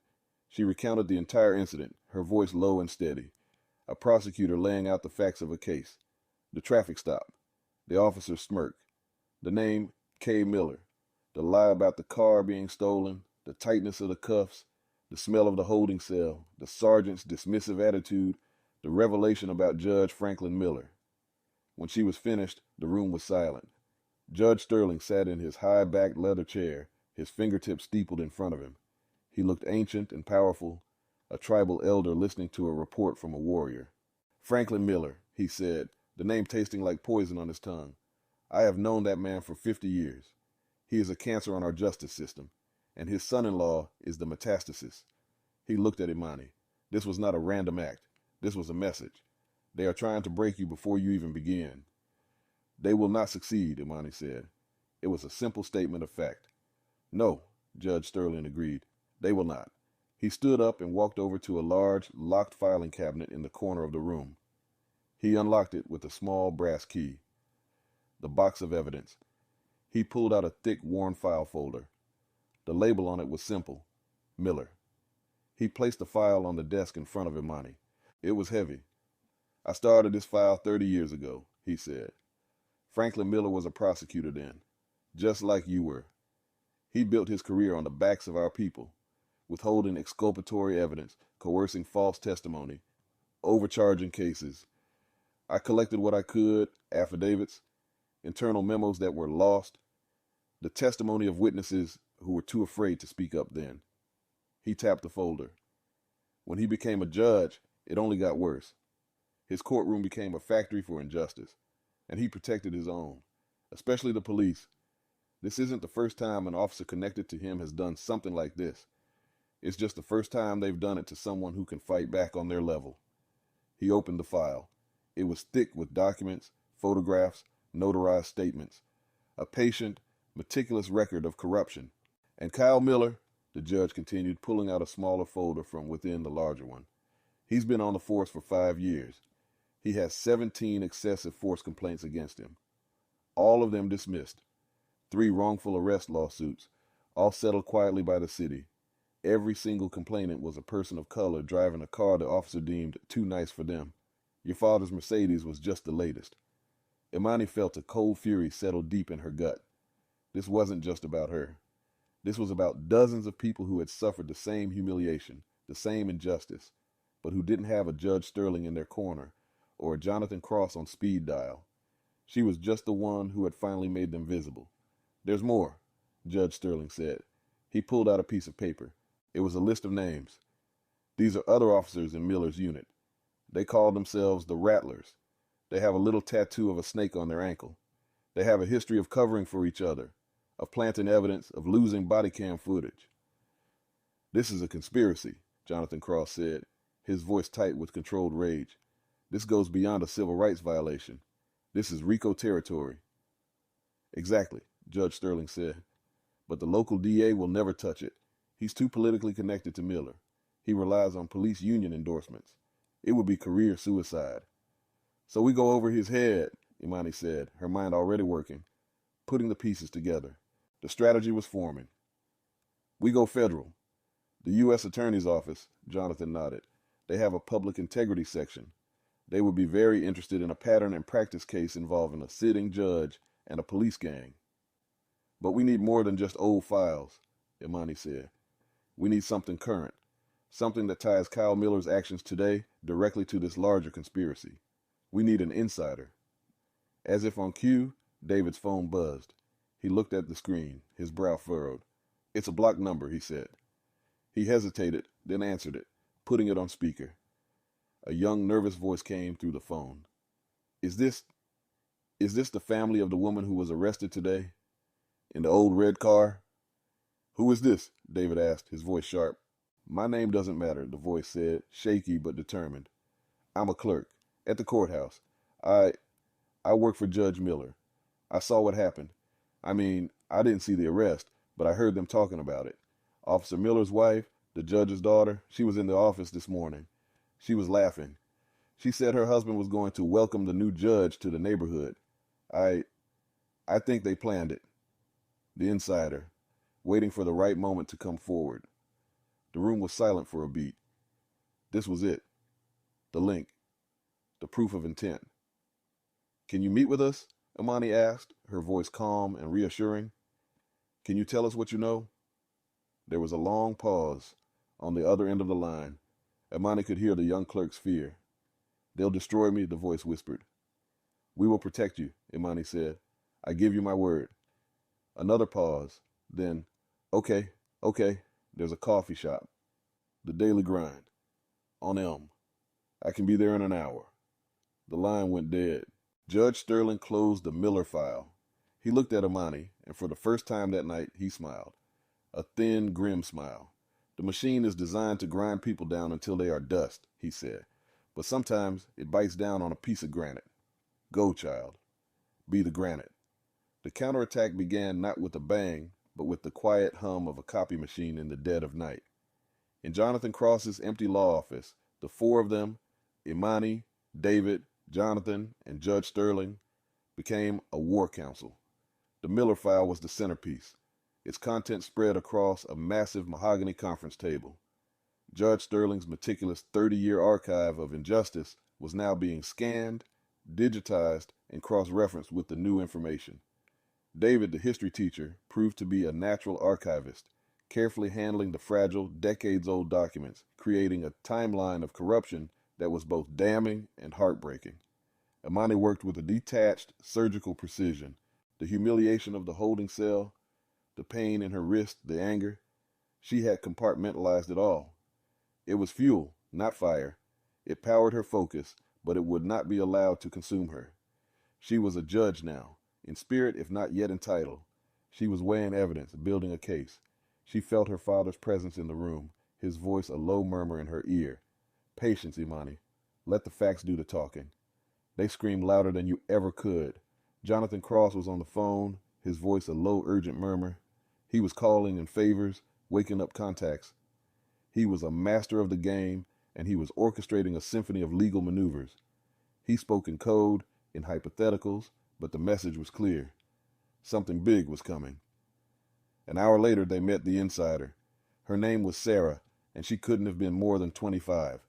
She recounted the entire incident, her voice low and steady. A prosecutor laying out the facts of a case. The traffic stop. The officer's smirk. The name, K. Miller. The lie about the car being stolen. The tightness of the cuffs. The smell of the holding cell. The sergeant's dismissive attitude. The revelation about Judge Franklin Miller. When she was finished, the room was silent. Judge Sterling sat in his high-backed leather chair, his fingertips steepled in front of him. He looked ancient and powerful, a tribal elder listening to a report from a warrior. Franklin Miller, he said, the name tasting like poison on his tongue. I have known that man for 50 years. He is a cancer on our justice system, and his son-in-law is the metastasis. He looked at Imani. This was not a random act. This was a message. They are trying to break you before you even begin. They will not succeed, Imani said. It was a simple statement of fact. No, Judge Sterling agreed. They will not. He stood up and walked over to a large, locked filing cabinet in the corner of the room. He unlocked it with a small brass key. The box of evidence. He pulled out a thick, worn file folder. The label on it was simple. Miller. He placed the file on the desk in front of Imani. It was heavy. I started this file 30 years ago, he said. Franklin Miller was a prosecutor then, just like you were. He built his career on the backs of our people, withholding exculpatory evidence, coercing false testimony, overcharging cases. I collected what I could: affidavits, internal memos that were lost, the testimony of witnesses who were too afraid to speak up then. He tapped the folder. When he became a judge, it only got worse. His courtroom became a factory for injustice, and he protected his own, especially the police. This isn't the first time an officer connected to him has done something like this. It's just the first time they've done it to someone who can fight back on their level. He opened the file. It was thick with documents, photographs, notarized statements, a patient, meticulous record of corruption. And Kyle Miller, the judge continued, pulling out a smaller folder from within the larger one. He's been on the force for 5 years. He has 17 excessive force complaints against him, all of them dismissed. 3 wrongful arrest lawsuits, all settled quietly by the city. Every single complainant was a person of color driving a car the officer deemed too nice for them. Your father's Mercedes was just the latest. Imani felt a cold fury settle deep in her gut. This wasn't just about her. This was about dozens of people who had suffered the same humiliation, the same injustice, but who didn't have a Judge Sterling in their corner or a Jonathan Cross on speed dial. She was just the one who had finally made them visible. There's more, Judge Sterling said. He pulled out a piece of paper. It was a list of names. These are other officers in Miller's unit. They call themselves the Rattlers. They have a little tattoo of a snake on their ankle. They have a history of covering for each other, of planting evidence, of losing body cam footage. This is a conspiracy, Jonathan Cross said, his voice tight with controlled rage. This goes beyond a civil rights violation. This is RICO territory. Exactly, Judge Sterling said. But the local DA will never touch it. He's too politically connected to Miller. He relies on police union endorsements. It would be career suicide. So we go over his head, Imani said, her mind already working, putting the pieces together. The strategy was forming. We go federal. The U.S. Attorney's Office, Jonathan nodded. They have a public integrity section. They would be very interested in a pattern and practice case involving a sitting judge and a police gang. But we need more than just old files, Imani said. We need something current, something that ties Kyle Miller's actions today directly to this larger conspiracy. We need an insider. As if on cue, David's phone buzzed. He looked at the screen, his brow furrowed. It's a blocked number, he said. He hesitated, then answered it, putting it on speaker. A young, nervous voice came through the phone. Is this the family of the woman who was arrested today? In the old red car? Who is this? David asked, his voice sharp. My name doesn't matter, the voice said, shaky but determined. I'm a clerk at the courthouse. I work for Judge Miller. I saw what happened. I mean, I didn't see the arrest, but I heard them talking about it. Officer Miller's wife, the judge's daughter, she was in the office this morning. She was laughing. She said her husband was going to welcome the new judge to the neighborhood. I think they planned it. The insider, waiting for the right moment to come forward. The room was silent for a beat. This was it. The link. The proof of intent. Can you meet with us? Imani asked, her voice calm and reassuring. Can you tell us what you know? There was a long pause on the other end of the line. Imani could hear the young clerk's fear. They'll destroy me, the voice whispered. We will protect you, Imani said. I give you my word. Another pause. Then, okay, there's a coffee shop. The Daily Grind. On Elm. I can be there in an hour. The line went dead. Judge Sterling closed the Miller file. He looked at Imani, and for the first time that night, he smiled. A thin, grim smile. The machine is designed to grind people down until they are dust, he said. But sometimes it bites down on a piece of granite. Go, child. Be the granite. The counterattack began not with a bang, but with the quiet hum of a copy machine in the dead of night. In Jonathan Cross's empty law office, the 4 of them, Imani, David, Jonathan, and Judge Sterling, became a war council. The Miller file was the centerpiece. Its content spread across a massive mahogany conference table. Judge Sterling's meticulous 30-year archive of injustice was now being scanned, digitized, and cross-referenced with the new information. David, the history teacher, proved to be a natural archivist, carefully handling the fragile, decades-old documents, creating a timeline of corruption that was both damning and heartbreaking. Imani worked with a detached, surgical precision. The humiliation of the holding cell, the pain in her wrist, the anger, she had compartmentalized it all. It was fuel, not fire. It powered her focus, but it would not be allowed to consume her. She was a judge now, in spirit if not yet in title. She was weighing evidence, building a case. She felt her father's presence in the room, his voice a low murmur in her ear. Patience, Imani. Let the facts do the talking. They screamed louder than you ever could. Jonathan Cross was on the phone, his voice a low, urgent murmur. He was calling in favors, waking up contacts. He was a master of the game, and he was orchestrating a symphony of legal maneuvers. He spoke in code, in hypotheticals, but the message was clear. Something big was coming. An hour later, they met the insider. Her name was Sarah, and she couldn't have been more than 25.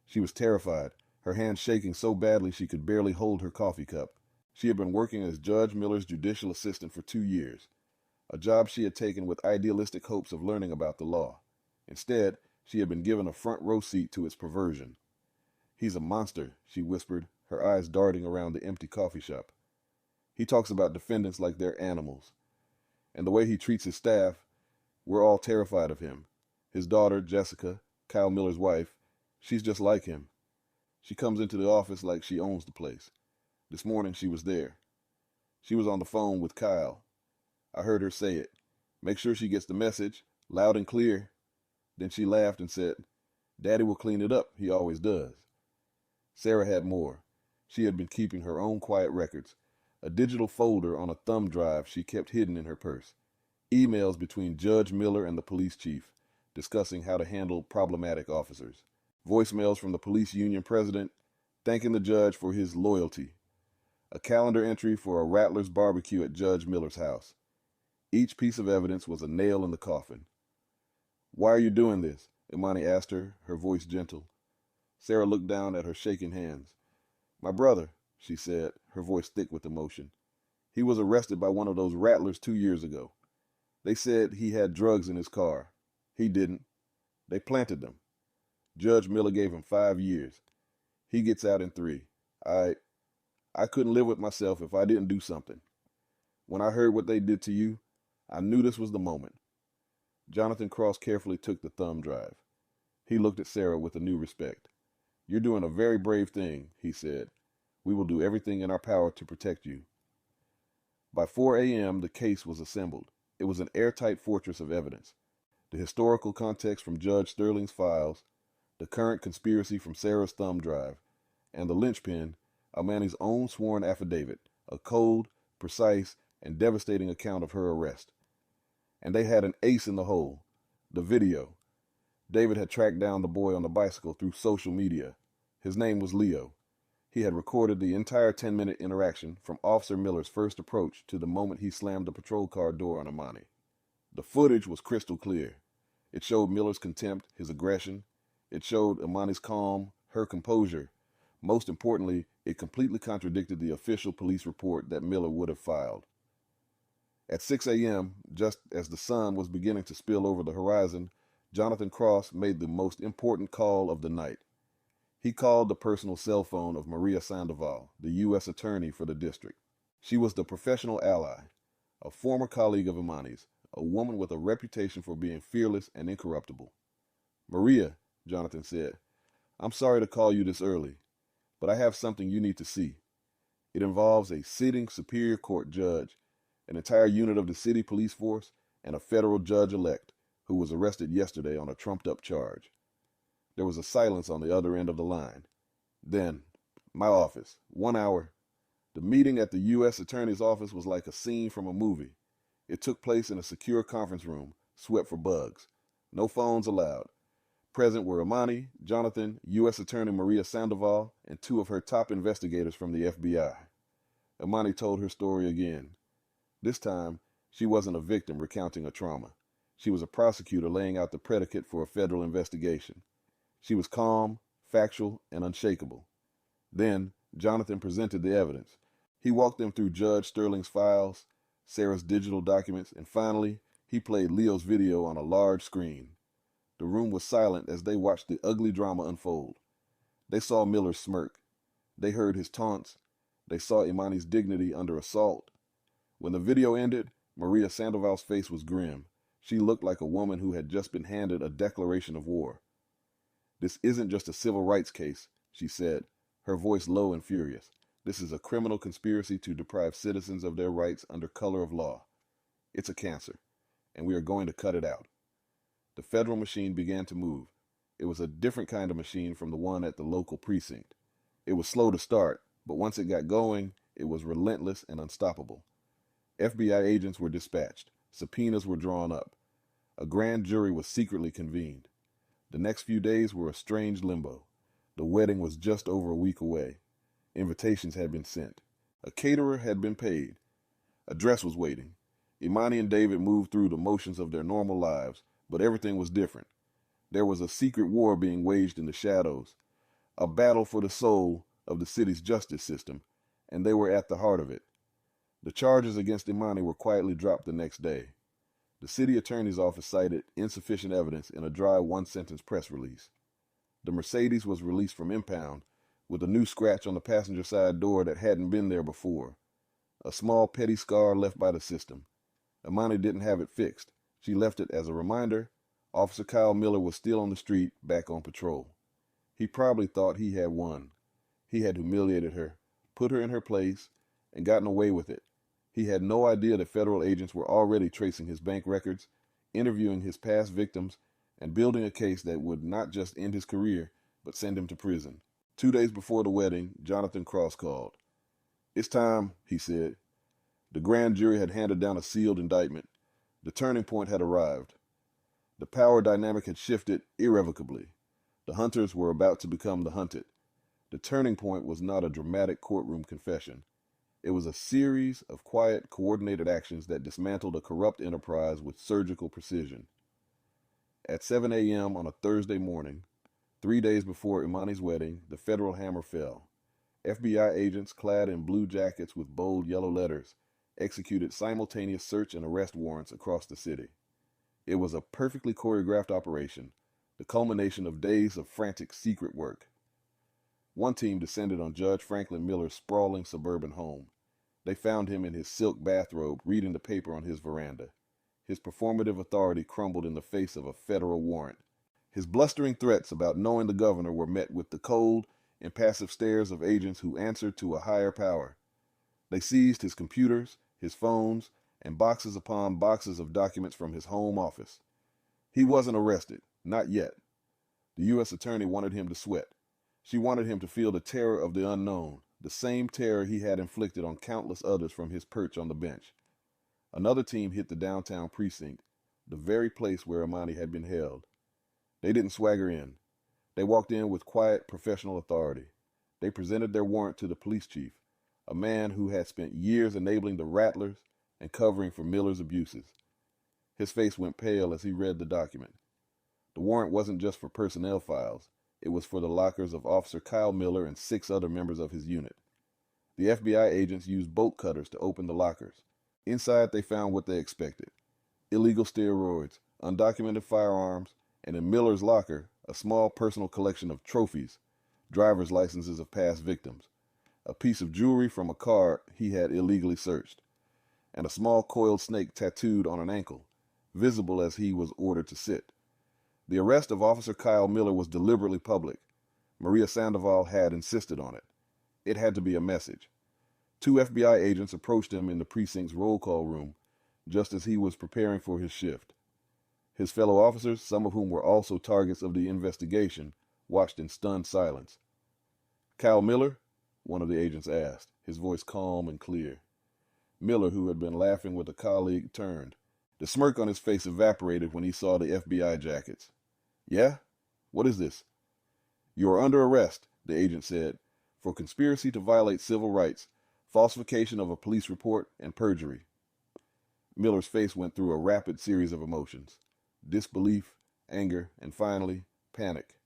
She was terrified, her hands shaking so badly she could barely hold her coffee cup. She had been working as Judge Miller's judicial assistant for 2 years, a job she had taken with idealistic hopes of learning about the law. Instead, she had been given a front row seat to its perversion. He's a monster, she whispered, her eyes darting around the empty coffee shop. He talks about defendants like they're animals. And the way he treats his staff, we're all terrified of him. His daughter, Jessica, Kyle Miller's wife, she's just like him. She comes into the office like she owns the place. This morning she was there. She was on the phone with Kyle. I heard her say it. Make sure she gets the message, loud and clear. Then she laughed and said, Daddy will clean it up, he always does. Sarah had more. She had been keeping her own quiet records, a digital folder on a thumb drive she kept hidden in her purse. Emails between Judge Miller and the police chief, discussing how to handle problematic officers. Voicemails from the police union president, thanking the judge for his loyalty. A calendar entry for a Rattler's barbecue at Judge Miller's house. Each piece of evidence was a nail in the coffin. Why are you doing this? Imani asked her, her voice gentle. Sarah looked down at her shaking hands. My brother, she said, her voice thick with emotion. He was arrested by one of those rattlers 2 years ago. They said he had drugs in his car. He didn't. They planted them. Judge Miller gave him 5 years. He gets out in 3. I couldn't live with myself if I didn't do something. When I heard what they did to you, I knew this was the moment. Jonathan Cross carefully took the thumb drive. He looked at Sarah with a new respect. You're doing a very brave thing, he said. We will do everything in our power to protect you. By 4 a.m., the case was assembled. It was an airtight fortress of evidence. The historical context from Judge Sterling's files, the current conspiracy from Sarah's thumb drive, and the linchpin, Imani's own sworn affidavit, a cold, precise, and devastating account of her arrest. And they had an ace in the hole, the video. David had tracked down the boy on the bicycle through social media. His name was Leo. He had recorded the entire 10-minute interaction from Officer Miller's first approach to the moment he slammed the patrol car door on Imani. The footage was crystal clear. It showed Miller's contempt, his aggression. It showed Imani's calm, her composure. Most importantly, it completely contradicted the official police report that Miller would have filed. At 6 a.m., just as the sun was beginning to spill over the horizon, Jonathan Cross made the most important call of the night. He called the personal cell phone of Maria Sandoval, the U.S. attorney for the district. She was the professional ally, a former colleague of Imani's, a woman with a reputation for being fearless and incorruptible. Maria, Jonathan said, I'm sorry to call you this early, but I have something you need to see. It involves a sitting Superior Court judge, an entire unit of the city police force, and a federal judge-elect who was arrested yesterday on a trumped-up charge. There was a silence on the other end of the line. Then, my office, 1 hour. The meeting at the U.S. Attorney's office was like a scene from a movie. It took place in a secure conference room, swept for bugs. No phones allowed. Present were Imani, Jonathan, U.S. Attorney Maria Sandoval, and 2 of her top investigators from the FBI. Imani told her story again. This time, she wasn't a victim recounting a trauma. She was a prosecutor laying out the predicate for a federal investigation. She was calm, factual, and unshakable. Then, Jonathan presented the evidence. He walked them through Judge Sterling's files, Sarah's digital documents, and finally, he played Leo's video on a large screen. The room was silent as they watched the ugly drama unfold. They saw Miller smirk. They heard his taunts. They saw Imani's dignity under assault. When the video ended, Maria Sandoval's face was grim. She looked like a woman who had just been handed a declaration of war. "This isn't just a civil rights case," she said, her voice low and furious. "This is a criminal conspiracy to deprive citizens of their rights under color of law. It's a cancer, and we are going to cut it out." The federal machine began to move. It was a different kind of machine from the one at the local precinct. It was slow to start, but once it got going, it was relentless and unstoppable. FBI agents were dispatched. Subpoenas were drawn up. A grand jury was secretly convened. The next few days were a strange limbo. The wedding was just over a week away. Invitations had been sent. A caterer had been paid. A dress was waiting. Imani and David moved through the motions of their normal lives, but everything was different. There was a secret war being waged in the shadows, a battle for the soul of the city's justice system, and they were at the heart of it. The charges against Imani were quietly dropped the next day. The city attorney's office cited insufficient evidence in a dry one-sentence press release. The Mercedes was released from impound with a new scratch on the passenger side door that hadn't been there before. A small petty scar left by the system. Imani didn't have it fixed. She left it as a reminder. Officer Kyle Miller was still on the street, back on patrol. He probably thought he had won. He had humiliated her, put her in her place, and gotten away with it. He had no idea that federal agents were already tracing his bank records, interviewing his past victims, and building a case that would not just end his career, but send him to prison. 2 days before the wedding, Jonathan Cross called. "It's time," he said. The grand jury had handed down a sealed indictment. The turning point had arrived. The power dynamic had shifted irrevocably. The hunters were about to become the hunted. The turning point was not a dramatic courtroom confession. It was a series of quiet, coordinated actions that dismantled a corrupt enterprise with surgical precision. At 7 a.m. on a Thursday morning, 3 days before Imani's wedding, the federal hammer fell. FBI agents clad in blue jackets with bold yellow letters executed simultaneous search and arrest warrants across the city. It was a perfectly choreographed operation, the culmination of days of frantic secret work. One team descended on Judge Franklin Miller's sprawling suburban home. They found him in his silk bathrobe, reading the paper on his veranda. His performative authority crumbled in the face of a federal warrant. His blustering threats about knowing the governor were met with the cold, impassive stares of agents who answered to a higher power. They seized his computers, his phones, and boxes upon boxes of documents from his home office. He wasn't arrested, not yet. The U.S. attorney wanted him to sweat. She wanted him to feel the terror of the unknown, the same terror he had inflicted on countless others from his perch on the bench. Another team hit the downtown precinct, the very place where Imani had been held. They didn't swagger in. They walked in with quiet, professional authority. They presented their warrant to the police chief, a man who had spent years enabling the Rattlers and covering for Miller's abuses. His face went pale as he read the document. The warrant wasn't just for personnel files. It was for the lockers of Officer Kyle Miller and 6 other members of his unit. The FBI agents used bolt cutters to open the lockers. Inside, they found what they expected: illegal steroids, undocumented firearms, and in Miller's locker, a small personal collection of trophies, driver's licenses of past victims, a piece of jewelry from a car he had illegally searched, and a small coiled snake tattooed on an ankle, visible as he was ordered to sit. The arrest of Officer Kyle Miller was deliberately public. Maria Sandoval had insisted on it. It had to be a message. 2 FBI agents approached him in the precinct's roll call room, just as he was preparing for his shift. His fellow officers, some of whom were also targets of the investigation, watched in stunned silence. "Kyle Miller?" one of the agents asked, his voice calm and clear. Miller, who had been laughing with a colleague, turned. The smirk on his face evaporated when he saw the FBI jackets. "Yeah? What is this?" "You are under arrest," the agent said, "for conspiracy to violate civil rights, falsification of a police report, and perjury." Miller's face went through a rapid series of emotions: disbelief, anger, and finally, panic.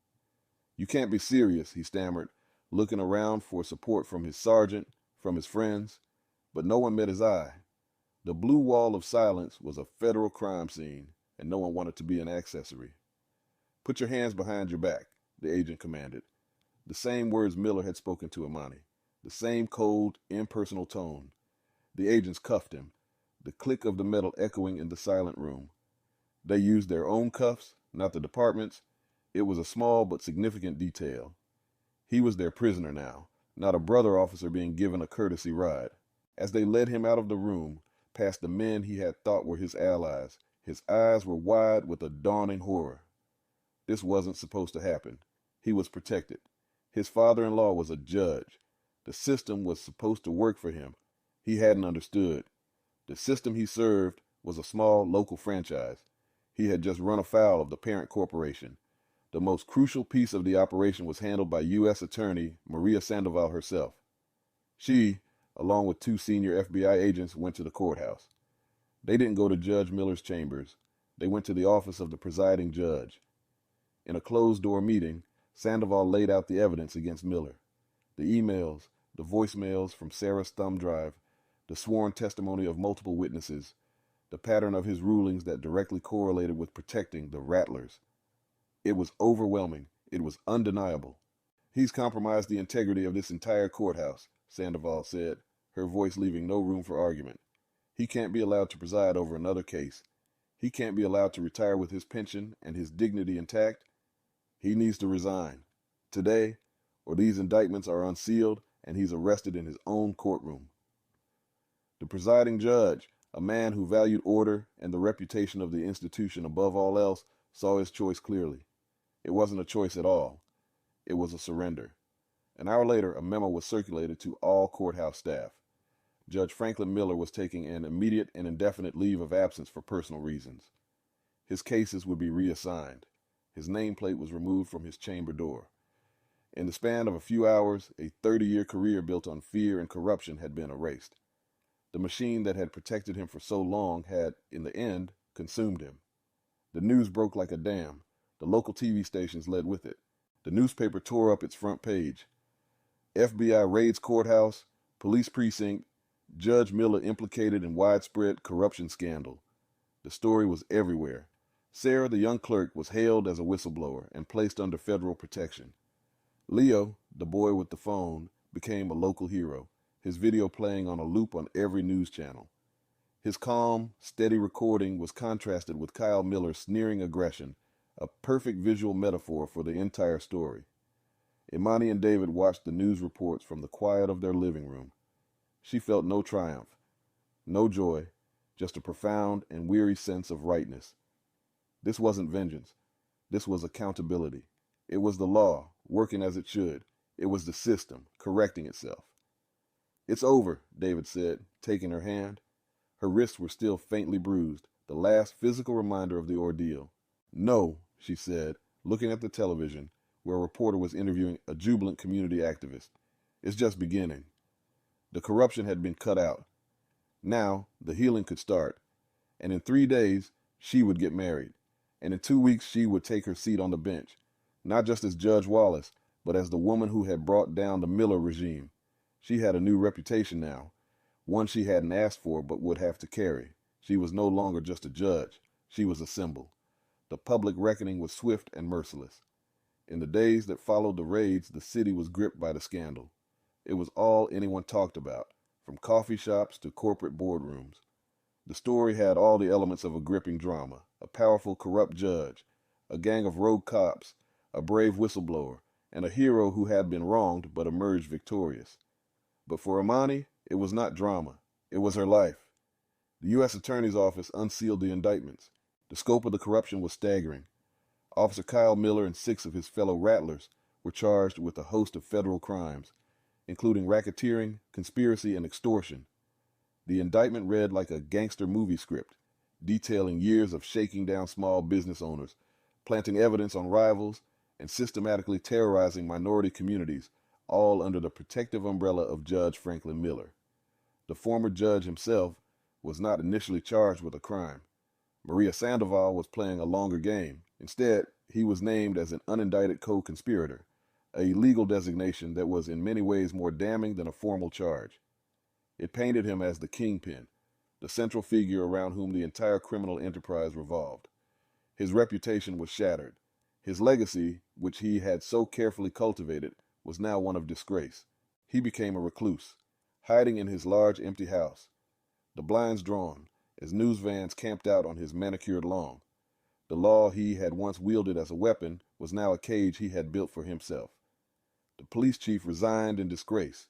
"You can't be serious," he stammered, looking around for support from his sergeant, from his friends, but no one met his eye. The blue wall of silence was a federal crime scene, and no one wanted to be an accessory. "Put your hands behind your back," the agent commanded. The same words Miller had spoken to Imani. the same cold, impersonal tone. The agents cuffed him, the click of the metal echoing in the silent room. They used their own cuffs, not the department's. It was a small but significant detail. He was their prisoner now, not a brother officer being given a courtesy ride. As they led him out of the room, past the men he had thought were his allies, his eyes were wide with a dawning horror. This wasn't supposed to happen. He was protected. His father-in-law was a judge. The system was supposed to work for him. He hadn't understood. The system he served was a small local franchise. He had just run afoul of the parent corporation. The most crucial piece of the operation was handled by U.S. Attorney Maria Sandoval herself. She, along with 2 senior FBI agents, went to the courthouse. They didn't go to Judge Miller's chambers. They went to the office of the presiding judge. In a closed-door meeting, Sandoval laid out the evidence against Miller. The emails, the voicemails from Sarah's thumb drive, the sworn testimony of multiple witnesses, the pattern of his rulings that directly correlated with protecting the Rattlers. It was overwhelming. It was undeniable. "He's compromised the integrity of this entire courthouse," Sandoval said, her voice leaving no room for argument. "He can't be allowed to preside over another case. He can't be allowed to retire with his pension and his dignity intact. He needs to resign today, or these indictments are unsealed and he's arrested in his own courtroom." The presiding judge, a man who valued order and the reputation of the institution above all else, saw his choice clearly. It wasn't a choice at all. It was a surrender. An hour later, a memo was circulated to all courthouse staff. Judge Franklin Miller was taking an immediate and indefinite leave of absence for personal reasons. His cases would be reassigned. His nameplate was removed from his chamber door. In the span of a few hours, a 30-year career built on fear and corruption had been erased. The machine that had protected him for so long had, in the end, consumed him. The news broke like a dam. The local TV stations led with it. The newspaper tore up its front page. FBI raids courthouse, police precinct, Judge Miller implicated in widespread corruption scandal. The story was everywhere. Sarah, the young clerk, was hailed as a whistleblower and placed under federal protection. Leo, the boy with the phone, became a local hero, his video playing on a loop on every news channel. His calm, steady recording was contrasted with Kyle Miller's sneering aggression, a perfect visual metaphor for the entire story. Imani and David watched the news reports from the quiet of their living room. She felt no triumph, no joy, just a profound and weary sense of rightness. This wasn't vengeance. This was accountability. It was the law, working as it should. It was the system, correcting itself. "It's over," David said, taking her hand. Her wrists were still faintly bruised, the last physical reminder of the ordeal. "No," she said, looking at the television, where a reporter was interviewing a jubilant community activist. "It's just beginning." The corruption had been cut out. Now, the healing could start. And in 3 days, she would get married. And in 2 weeks, she would take her seat on the bench, not just as Judge Wallace, but as the woman who had brought down the Miller regime. She had a new reputation now, one she hadn't asked for but would have to carry. She was no longer just a judge. She was a symbol. The public reckoning was swift and merciless. In the days that followed the raids, the city was gripped by the scandal. It was all anyone talked about, from coffee shops to corporate boardrooms. The story had all the elements of a gripping drama: a powerful, corrupt judge, a gang of rogue cops, a brave whistleblower, and a hero who had been wronged but emerged victorious. But for Imani, it was not drama. It was her life. The U.S. Attorney's Office unsealed the indictments. The scope of the corruption was staggering. Officer Kyle Miller and 6 of his fellow Rattlers were charged with a host of federal crimes, including racketeering, conspiracy, and extortion. The indictment read like a gangster movie script, detailing years of shaking down small business owners, planting evidence on rivals, and systematically terrorizing minority communities, all under the protective umbrella of Judge Franklin Miller. The former judge himself was not initially charged with a crime. Maria Sandoval was playing a longer game. Instead, he was named as an unindicted co-conspirator, a legal designation that was in many ways more damning than a formal charge. It painted him as the kingpin, the central figure around whom the entire criminal enterprise revolved. His reputation was shattered. His legacy, which he had so carefully cultivated, was now one of disgrace. he became a recluse, hiding in his large empty house, the blinds drawn, as news vans camped out on his manicured lawn. The law he had once wielded as a weapon was now a cage he had built for himself. The police chief resigned in disgrace.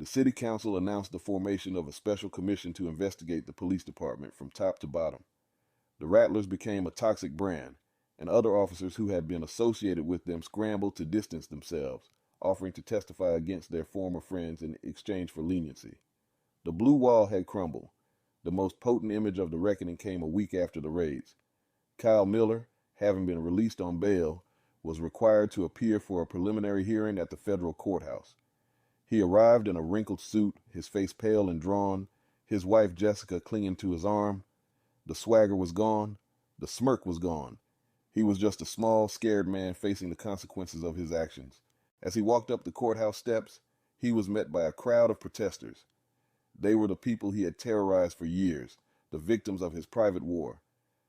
The city council announced the formation of a special commission to investigate the police department from top to bottom. The Rattlers became a toxic brand, and other officers who had been associated with them scrambled to distance themselves, offering to testify against their former friends in exchange for leniency. The blue wall had crumbled. The most potent image of the reckoning came a week after the raids. Kyle Miller, having been released on bail, was required to appear for a preliminary hearing at the federal courthouse. He arrived in a wrinkled suit, his face pale and drawn, his wife Jessica clinging to his arm. The swagger was gone. The smirk was gone. He was just a small, scared man facing the consequences of his actions. As he walked up the courthouse steps, he was met by a crowd of protesters. They were the people he had terrorized for years, the victims of his private war.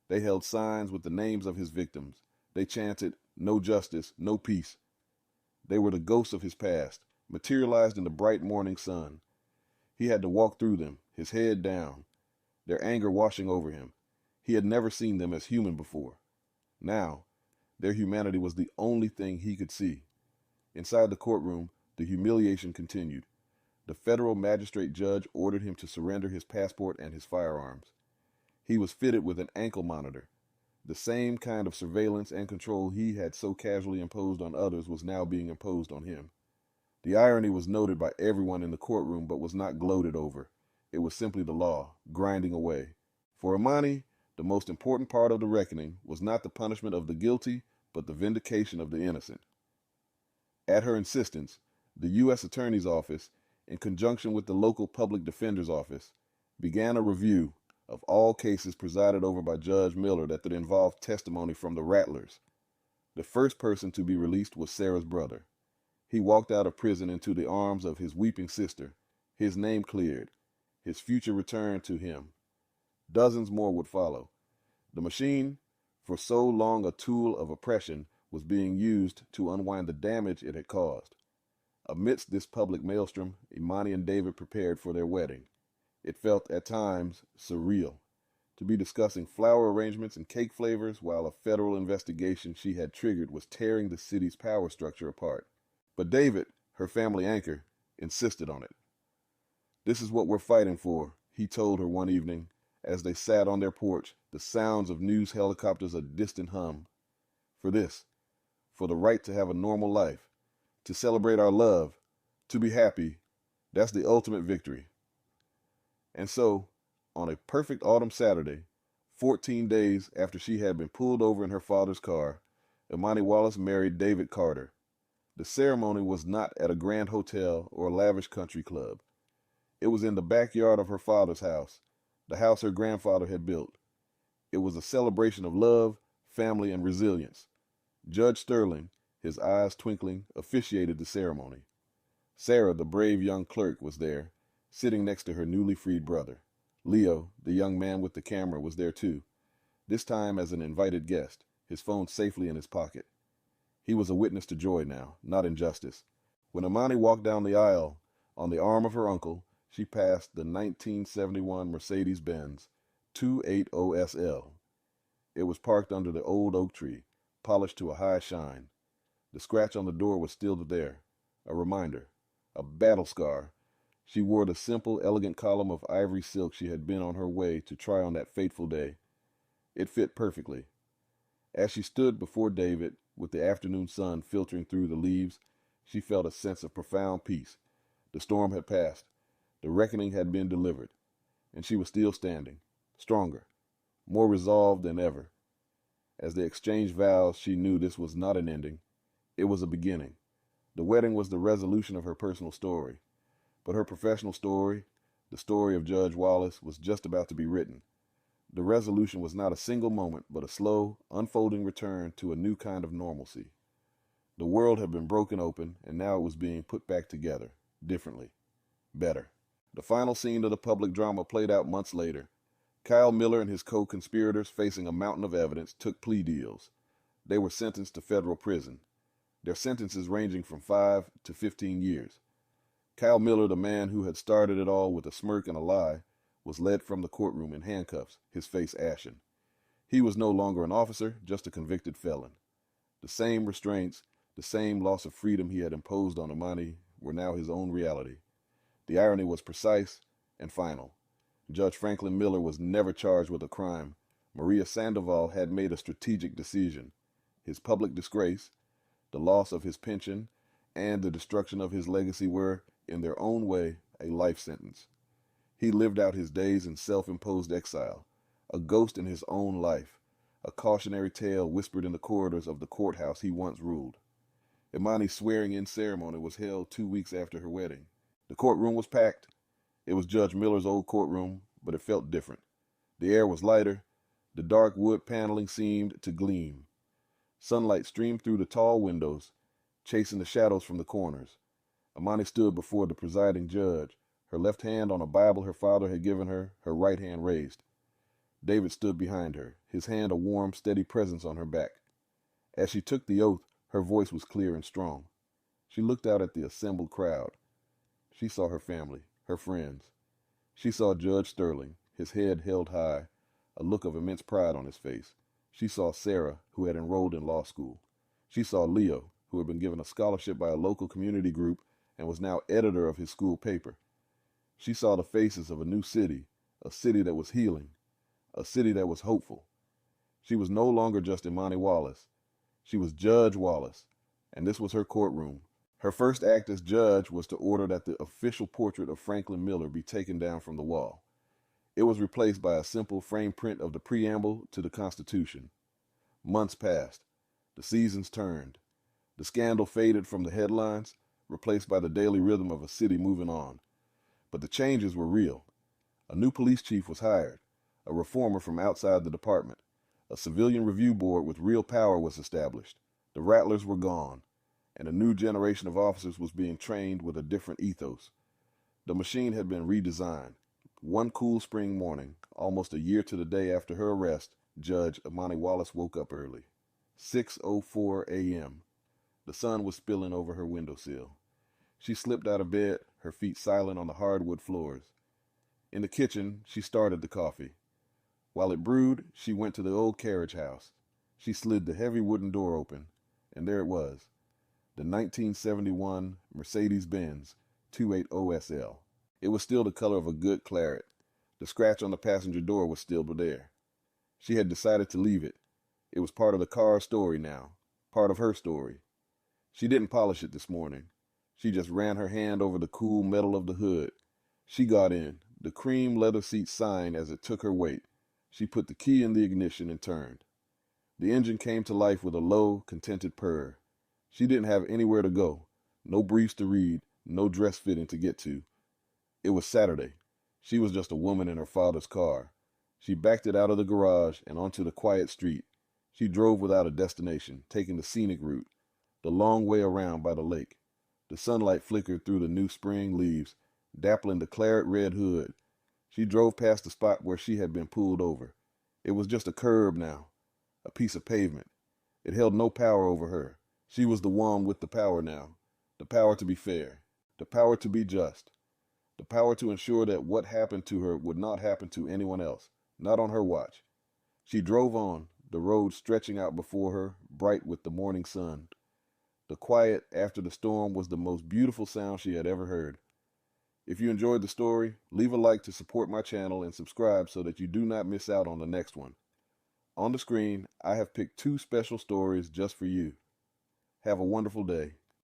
They held signs with the names of his victims. They chanted, "No justice, no peace." They were the ghosts of his past, materialized in the bright morning sun. He had to walk through them, his head down, their anger washing over him. He had never seen them as human before. Now, their humanity was the only thing he could see. Inside the courtroom, the humiliation continued. The federal magistrate judge ordered him to surrender his passport and his firearms. He was fitted with an ankle monitor. The same kind of surveillance and control he had so casually imposed on others was now being imposed on him. The irony was noted by everyone in the courtroom but was not gloated over. It was simply the law, grinding away. For Imani, the most important part of the reckoning was not the punishment of the guilty, but the vindication of the innocent. At her insistence, the U.S. Attorney's Office, in conjunction with the local public defender's office, began a review of all cases presided over by Judge Miller that would involve testimony from the Rattlers. The first person to be released was Sarah's brother. He walked out of prison into the arms of his weeping sister, his name cleared, his future returned to him. Dozens more would follow. The machine, for so long a tool of oppression, was being used to unwind the damage it had caused. Amidst this public maelstrom, Imani and David prepared for their wedding. It felt at times surreal to be discussing flower arrangements and cake flavors while a federal investigation she had triggered was tearing the city's power structure apart. But David, her family anchor, insisted on it. "This is what we're fighting for," he told her one evening as they sat on their porch, the sounds of news helicopters a distant hum. "For this, for the right to have a normal life, to celebrate our love, to be happy, that's the ultimate victory." And so, on a perfect autumn Saturday, 14 days after she had been pulled over in her father's car, Imani Wallace married David Carter. The ceremony was not at a grand hotel or a lavish country club. It was in the backyard of her father's house, the house her grandfather had built. It was a celebration of love, family, and resilience. Judge Sterling, his eyes twinkling, officiated the ceremony. Sarah, the brave young clerk, was there, sitting next to her newly freed brother. Leo, the young man with the camera, was there too, this time as an invited guest, his phone safely in his pocket. He was a witness to joy now, not injustice. When Imani walked down the aisle, on the arm of her uncle, she passed the 1971 Mercedes-Benz 280SL. It was parked under the old oak tree, polished to a high shine. The scratch on the door was still there, a reminder, a battle scar. She wore the simple, elegant column of ivory silk she had been on her way to try on that fateful day. It fit perfectly. As she stood before David, with the afternoon sun filtering through the leaves, she felt a sense of profound peace. The storm had passed. The reckoning had been delivered. And she was still standing, stronger, more resolved than ever. As they exchanged vows, she knew this was not an ending. It was a beginning. The wedding was the resolution of her personal story. But her professional story, the story of Judge Wallace, was just about to be written. The resolution was not a single moment, but a slow, unfolding return to a new kind of normalcy. The world had been broken open, and now it was being put back together, differently, better. The final scene of the public drama played out months later. Kyle Miller and his co-conspirators, facing a mountain of evidence, took plea deals. They were sentenced to federal prison, their sentences ranging from 5 to 15 years. Kyle Miller, the man who had started it all with a smirk and a lie, was led from the courtroom in handcuffs, his face ashen. He was no longer an officer, just a convicted felon. The same restraints, the same loss of freedom he had imposed on Imani were now his own reality. The irony was precise and final. Judge Franklin Miller was never charged with a crime. Maria Sandoval had made a strategic decision. His public disgrace, the loss of his pension, and the destruction of his legacy were, in their own way, a life sentence. He lived out his days in self-imposed exile, a ghost in his own life, a cautionary tale whispered in the corridors of the courthouse he once ruled. Imani's swearing-in ceremony was held 2 weeks after her wedding. The courtroom was packed. It was Judge Miller's old courtroom, but it felt different. The air was lighter. The dark wood paneling seemed to gleam. Sunlight streamed through the tall windows, chasing the shadows from the corners. Imani stood before the presiding judge, her left hand on a Bible her father had given her, her right hand raised. David stood behind her, his hand a warm, steady presence on her back. As she took the oath, her voice was clear and strong. She looked out at the assembled crowd. She saw her family, her friends. She saw Judge Sterling, his head held high, a look of immense pride on his face. She saw Sarah, who had enrolled in law school. She saw Leo, who had been given a scholarship by a local community group and was now editor of his school paper. She saw the faces of a new city, a city that was healing, a city that was hopeful. She was no longer just Imani Wallace. She was Judge Wallace, and this was her courtroom. Her first act as judge was to order that the official portrait of Franklin Miller be taken down from the wall. It was replaced by a simple frame print of the preamble to the Constitution. Months passed. The seasons turned. The scandal faded from the headlines, replaced by the daily rhythm of a city moving on. But the changes were real. A new police chief was hired, a reformer from outside the department. A civilian review board with real power was established. The rattlers were gone, and a new generation of officers was being trained with a different ethos. The machine had been redesigned. One cool spring morning, almost a year to the day after her arrest, Judge Imani Wallace woke up early. 6:04 a.m. The sun was spilling over her windowsill. She slipped out of bed, her feet silent on the hardwood floors. In the kitchen, she started the coffee. While it brewed, she went to the old carriage house. She slid the heavy wooden door open, and there it was, the 1971 Mercedes-Benz 280SL. It was still the color of a good claret. The scratch on the passenger door was still there. She had decided to leave it. It was part of the car's story now, part of her story. She didn't polish it this morning. She just ran her hand over the cool metal of the hood. She got in, the cream leather seat signed as it took her weight. She put the key in the ignition and turned. The engine came to life with a low, contented purr. She didn't have anywhere to go, no briefs to read, no dress fitting to get to. It was Saturday. She was just a woman in her father's car. She backed it out of the garage and onto the quiet street. She drove without a destination, taking the scenic route, the long way around by the lake. The sunlight flickered through the new spring leaves, dappling the claret-red hood. She drove past the spot where she had been pulled over. It was just a curb now, a piece of pavement. It held no power over her. She was the one with the power now, the power to be fair, the power to be just, the power to ensure that what happened to her would not happen to anyone else, not on her watch. She drove on, the road stretching out before her, bright with the morning sun. The quiet after the storm was the most beautiful sound she had ever heard. If you enjoyed the story, leave a like to support my channel and subscribe so that you do not miss out on the next one. On the screen, I have picked 2 special stories just for you. Have a wonderful day.